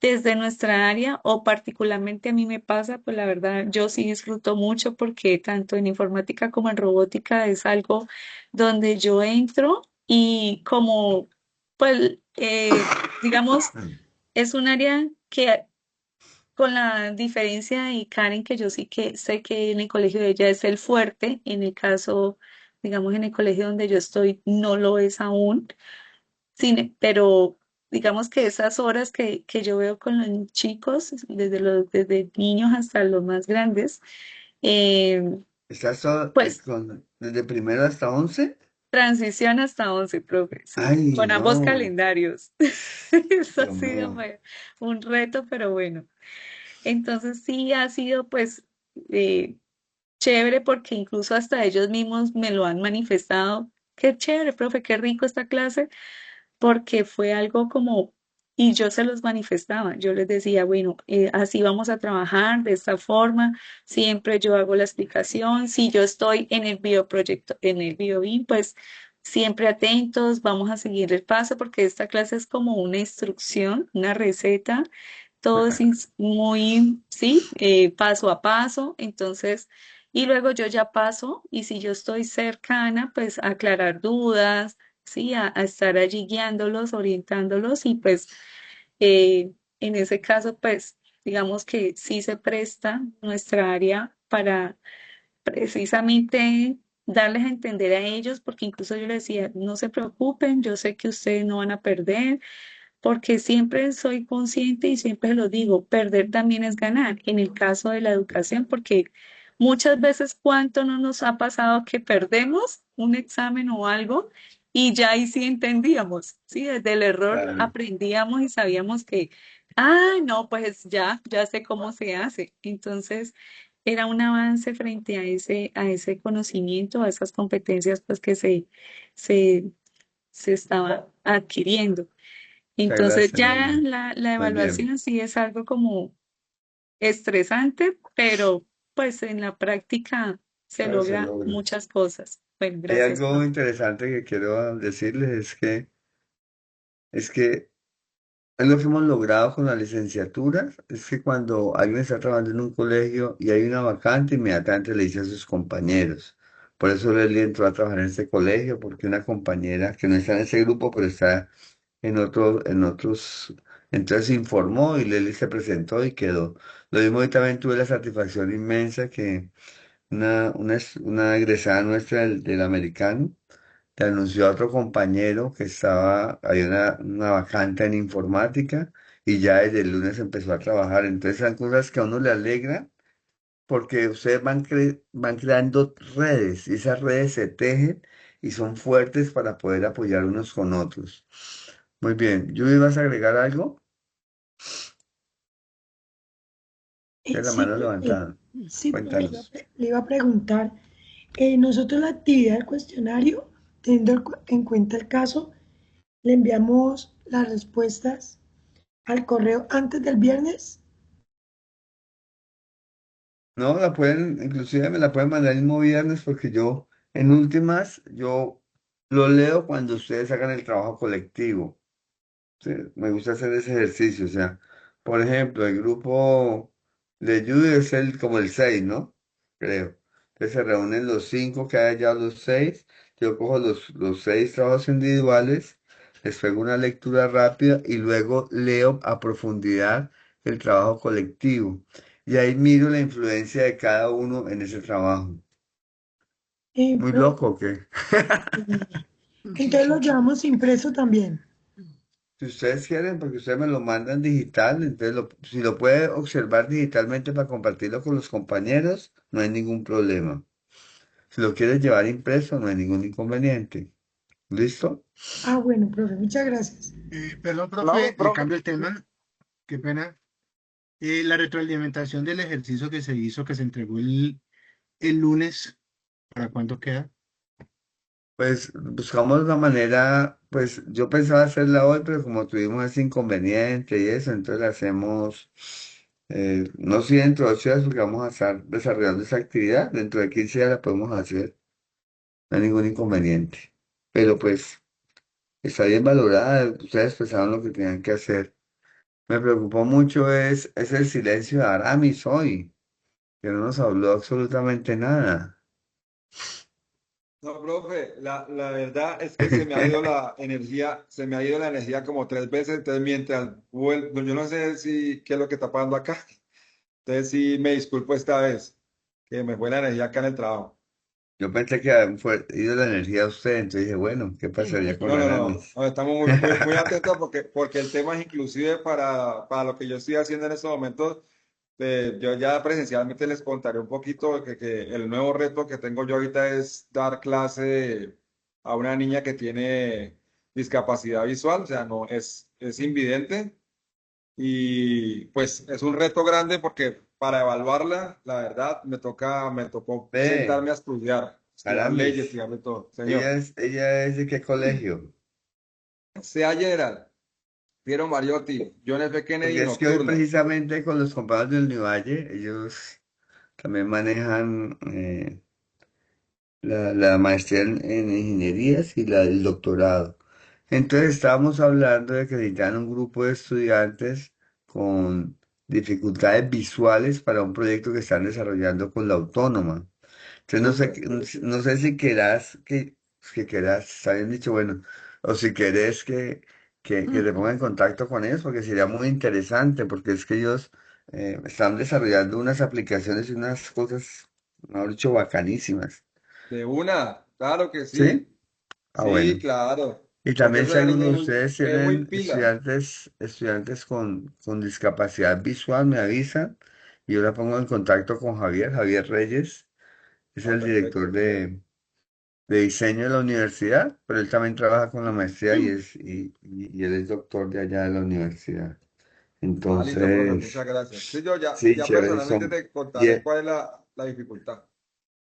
desde nuestra área o particularmente a mí me pasa, pues la verdad yo sí disfruto mucho porque tanto en informática como en robótica es algo donde yo entro y como, pues, digamos, es un área que con la diferencia de Karen, que yo sí que sé que en el colegio de ella es el fuerte, en el caso, digamos, en el colegio donde yo estoy no lo es aún cine, pero digamos que esas horas que yo veo con los chicos, desde niños hasta los más grandes, eh, pues desde primero hasta 11? transición hasta 11 profe, sí, Ay, con ambos no, calendarios. Eso ha Dios sido mío. un reto, pero bueno. Entonces sí ha sido pues eh, chévere porque incluso hasta ellos mismos me lo han manifestado. Qué chévere, profe, qué rico esta clase porque fue algo como, y yo se los manifestaba, yo les decía, bueno, así vamos a trabajar de esta forma, siempre yo hago la explicación, si yo estoy en el bioproyecto, en el BioBIM, pues siempre atentos, vamos a seguir el paso, porque esta clase es como una instrucción, una receta, todo es muy, sí, paso a paso, entonces... Y luego yo ya paso y si yo estoy cercana, pues a aclarar dudas, sí, a estar allí guiándolos, orientándolos y pues en ese caso, pues digamos que sí se presta nuestra área para precisamente darles a entender a ellos, porque incluso yo les decía, no se preocupen, yo sé que ustedes no van a perder, porque siempre soy consciente y siempre lo digo, perder también es ganar, en el caso de la educación, porque muchas veces cuánto no nos ha pasado que perdemos un examen o algo y ya ahí sí entendíamos, sí, desde el error Claro, aprendíamos y sabíamos que, ah, no, pues ya sé cómo se hace. Entonces, era un avance frente a ese conocimiento, a esas competencias pues que se, se estaban adquiriendo. muchas Entonces gracias, ya Lady. la Muy bien. evaluación sí es algo como estresante, pero pues en la práctica se Claro, se logra logra. muchas cosas. Bueno, Hay gracias, algo profe. interesante que quiero decirles, es que es lo que hemos logrado con las licenciaturas, es que cuando alguien está trabajando en un colegio y hay una vacante, inmediatamente le dice a sus compañeros, Por eso Leslie entró a trabajar en este colegio, porque una compañera que no está en ese grupo, pero está en otros, entonces se informó y Leslie se presentó y quedó. Lo mismo, y también tuve la satisfacción inmensa que una egresada nuestra del americano le anunció a otro compañero que había una vacante en informática y ya desde el lunes empezó a trabajar. Entonces son cosas que a uno le alegra porque ustedes van creando redes y esas redes se tejen y son fuertes para poder apoyar unos con otros. Muy bien, Judy, ¿vas a agregar algo? Tienes la Sí, mano profe, levantada. sí, profe, Cuéntanos. le iba a preguntar, nosotros la actividad del cuestionario, teniendo en cuenta el caso, le enviamos las respuestas al correo antes del viernes. No, inclusive me la pueden mandar el mismo viernes porque en últimas, yo lo leo cuando ustedes hagan el trabajo colectivo. Sí, me gusta hacer ese ejercicio, o sea, por ejemplo, el grupo de Judy es como el 6, ¿no? Creo. Entonces se reúnen los 5 que hay allá, los 6. Yo cojo los 6 trabajos individuales, les pego una lectura rápida y luego leo a profundidad el trabajo colectivo. Y ahí miro la influencia de cada uno en ese trabajo. ¿Muy Profe, loco o qué? entonces lo llevamos impreso también. Si ustedes quieren, porque ustedes me lo mandan digital, entonces si lo puede observar digitalmente para compartirlo con los compañeros, no hay ningún problema. Si lo quieres llevar impreso, no hay ningún inconveniente. ¿Listo? Ah, bueno, profe, muchas gracias. Perdón, No, profe, profe. cambio el tema. Qué pena. La retroalimentación del ejercicio que se hizo, que se entregó el lunes, ¿para cuándo queda? Pues buscamos una manera, pues yo pensaba hacerla hoy, pero como tuvimos ese inconveniente y eso, entonces la hacemos, no sé, dentro de 8 días, porque vamos a estar desarrollando esa actividad, dentro de 15 días la podemos hacer, no hay ningún inconveniente. Pero pues está bien valorada, ustedes pensaron lo que tenían que hacer. Me preocupó mucho es el silencio de Aramis hoy, que no nos habló absolutamente nada. No, profe, la verdad es que se me ha ido la energía, se me ha ido la energía como 3 veces, entonces mientras vuelvo, yo no sé qué es lo que está pasando acá, entonces sí me disculpo esta vez, que me fue la energía acá en el trabajo. Yo pensé que había ido la energía a usted, entonces dije, bueno, ¿qué pasaría con No, no, no, Aramis? no, estamos muy atentos porque el tema es inclusive para lo que yo estoy haciendo en estos momentos. Yo ya presencialmente les contaré un poquito que el nuevo reto que tengo yo ahorita es dar clase a una niña que tiene discapacidad visual, o sea, no es invidente y pues es un reto grande porque para evaluarla, la verdad, me tocó Ve, sentarme a estudiar leyes, Aramis, estudiar de todo. ella Señor, es, ella es de qué colegio? sea Gerald, Piero Mariotti, John F. Kennedy Porque es que hoy Nocturno. precisamente con los compañeros del Univalle, ellos también manejan la maestría en ingenierías y el doctorado. Entonces estábamos hablando de que necesitan un grupo de estudiantes con dificultades visuales para un proyecto que están desarrollando con la autónoma. Entonces no sé, Súper. no sé si querás que querás, está bien dicho, bueno, o si querés que te ponga en contacto con ellos, porque sería muy interesante, porque es que ellos están desarrollando unas aplicaciones y unas cosas, mejor dicho, bacanísimas. De una, claro que ¿Sí? sí. Ah, Sí, bueno. claro. Y Porque también si esa alguno niña de ustedes es muy tienen pila. estudiantes con discapacidad visual, me avisan y yo la pongo en contacto con Javier Reyes, es Ah, el director perfecto. de diseño de la universidad, pero él también trabaja con la maestría y él es doctor de allá de la universidad. Ah, listo, profe, Entonces, muchas gracias. Sí, yo sí, ya chévere personalmente son. te Y, contaré e- cuál es la dificultad.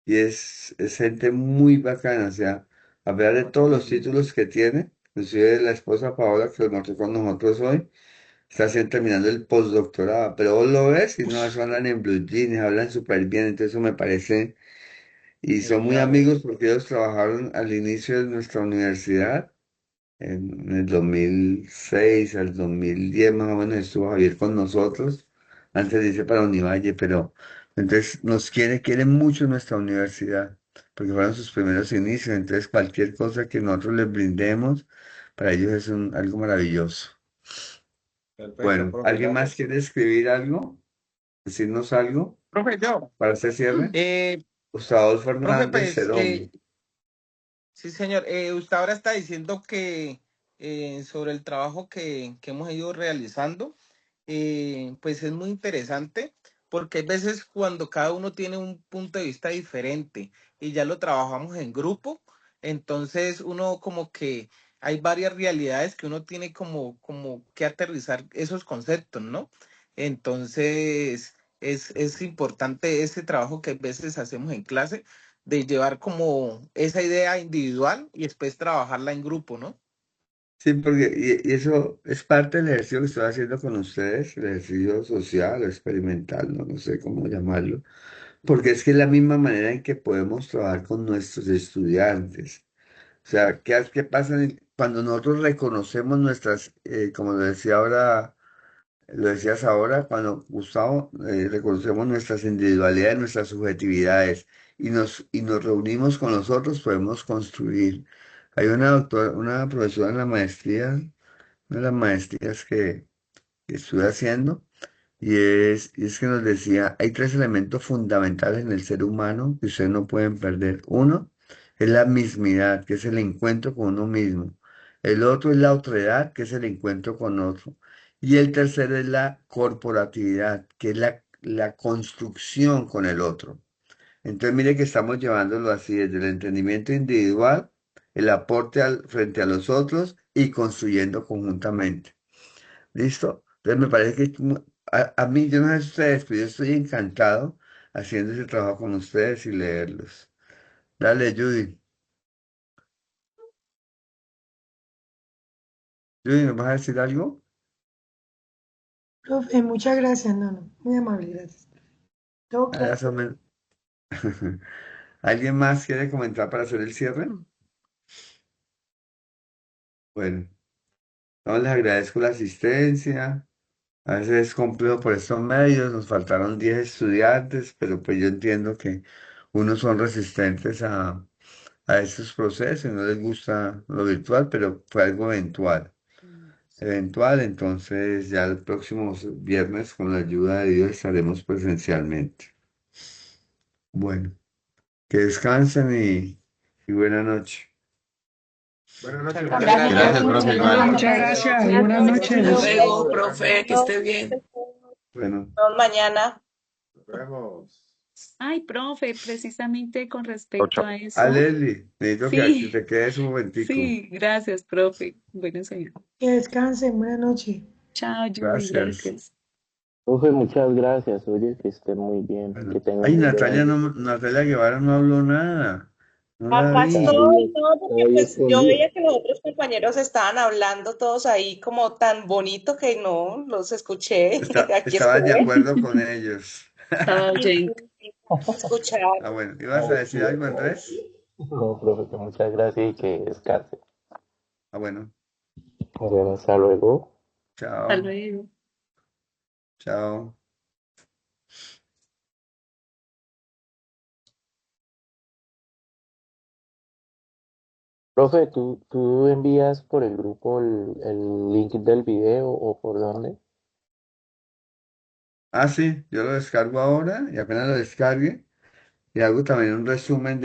y es gente muy bacana, o sea, a pesar de Ah, qué todos los lindo. títulos que tiene, inclusive la esposa Paola, que lo encontré con nosotros hoy, está haciendo, terminando el postdoctorado, pero vos lo ves y no, eso hablan en blue jeans, hablan súper bien, entonces eso me parece, y son muy Genial eso. amigos porque ellos trabajaron al inicio de nuestra universidad, en el 2006 al 2010 más o menos estuvo Javier con nosotros, antes de irse para Univalle, pero entonces quiere mucho nuestra universidad. porque fueron sus primeros inicios. Entonces, cualquier cosa que nosotros les brindemos, para ellos es algo maravilloso. Perfecto, Bueno, profe, ¿alguien más gracias. quiere escribir algo? ¿Decirnos algo Profe, yo, para hacer cierre? eh, Gustavo profe, Fernández pues, Cerón. sí, señor. Usted ahora está diciendo que sobre el trabajo que hemos ido realizando, pues es muy interesante porque hay veces cuando cada uno tiene un punto de vista diferente y ya lo trabajamos en grupo, entonces uno como que hay varias realidades que uno tiene como que aterrizar esos conceptos, ¿no? Entonces es importante ese trabajo que a veces hacemos en clase de llevar como esa idea individual y después trabajarla en grupo, ¿no? Sí, porque y eso es parte del ejercicio que estoy haciendo con ustedes, el ejercicio social o experimental, no sé cómo llamarlo, porque es que es la misma manera en que podemos trabajar con nuestros estudiantes. O sea, ¿qué pasa cuando nosotros reconocemos nuestras, como lo decías ahora, cuando Gustavo, reconocemos nuestras individualidades, nuestras subjetividades y nos reunimos con los otros, podemos construir. Hay una doctora, una profesora en la maestría, una de las maestrías que estuve haciendo, y es que nos decía, hay tres elementos fundamentales en el ser humano que ustedes no pueden perder. Uno es la mismidad, que es el encuentro con uno mismo. El otro es la otredad, que es el encuentro con otro. Y el tercero es la corporatividad, que es la construcción con el otro. Entonces, mire que estamos llevándolo así, desde el entendimiento individual, el aporte frente a los otros y construyendo conjuntamente. ¿Listo? Entonces me parece que a mí, yo no sé ustedes, pero yo estoy encantado haciendo ese trabajo con ustedes y leerlos. Dale, Judy. Judy, ¿nos vas a decir algo? Profe, muchas gracias, no, no, muy amable, gracias. Todo Ah, ya claro. son ¿Alguien más quiere comentar para hacer el cierre? Bueno, no les agradezco la asistencia. A veces es complejo por estos medios, nos faltaron 10 estudiantes, pero pues yo entiendo que unos son resistentes a estos procesos y no les gusta lo virtual, pero fue algo eventual, entonces ya el próximo viernes con la ayuda de Dios estaremos presencialmente. Bueno, que descansen y buena noche. Buenas Muchas noches, gracias. profe. Gracias, Gracias, profe. profe, Buenas igual. noches. Muchas gracias y buenas Gracias. noches. Hasta Nos Nos luego. vemos. profe, que esté bien. Bueno, Nos vemos mañana. Nos vemos. Ay, profe, precisamente con Chao, respecto chao. a a eso. Leslie, necesito que Sí, te quedes un momentico. sí, gracias, profe. Bueno, señor. Que descansen, buenas noches. Chao, Judy, Gracias. gracias. Profe, muchas gracias. Oye, que esté muy bien. Que Bueno. tenga Ay, muy buena Natalia Guevara no habló nada. No la Acá vi. estoy, no, Está porque ahí pues yo escondida. veía que los otros compañeros estaban hablando todos ahí como tan bonito que no los escuché. Aquí Estabas de estuve. acuerdo con ellos. Estaba Sí, oyendo. sí, escuchar. Ah, bueno, ¿ibas a Ay, decir sí. algo, Andrés? No, profe, que muchas gracias y que descanse. Ah, bueno, Bueno, hasta luego. Hasta chao, luego. chao. Profe, ¿tú envías por el grupo el link del video o por dónde? Ah, sí, yo lo descargo ahora y apenas lo descargue y hago también un resumen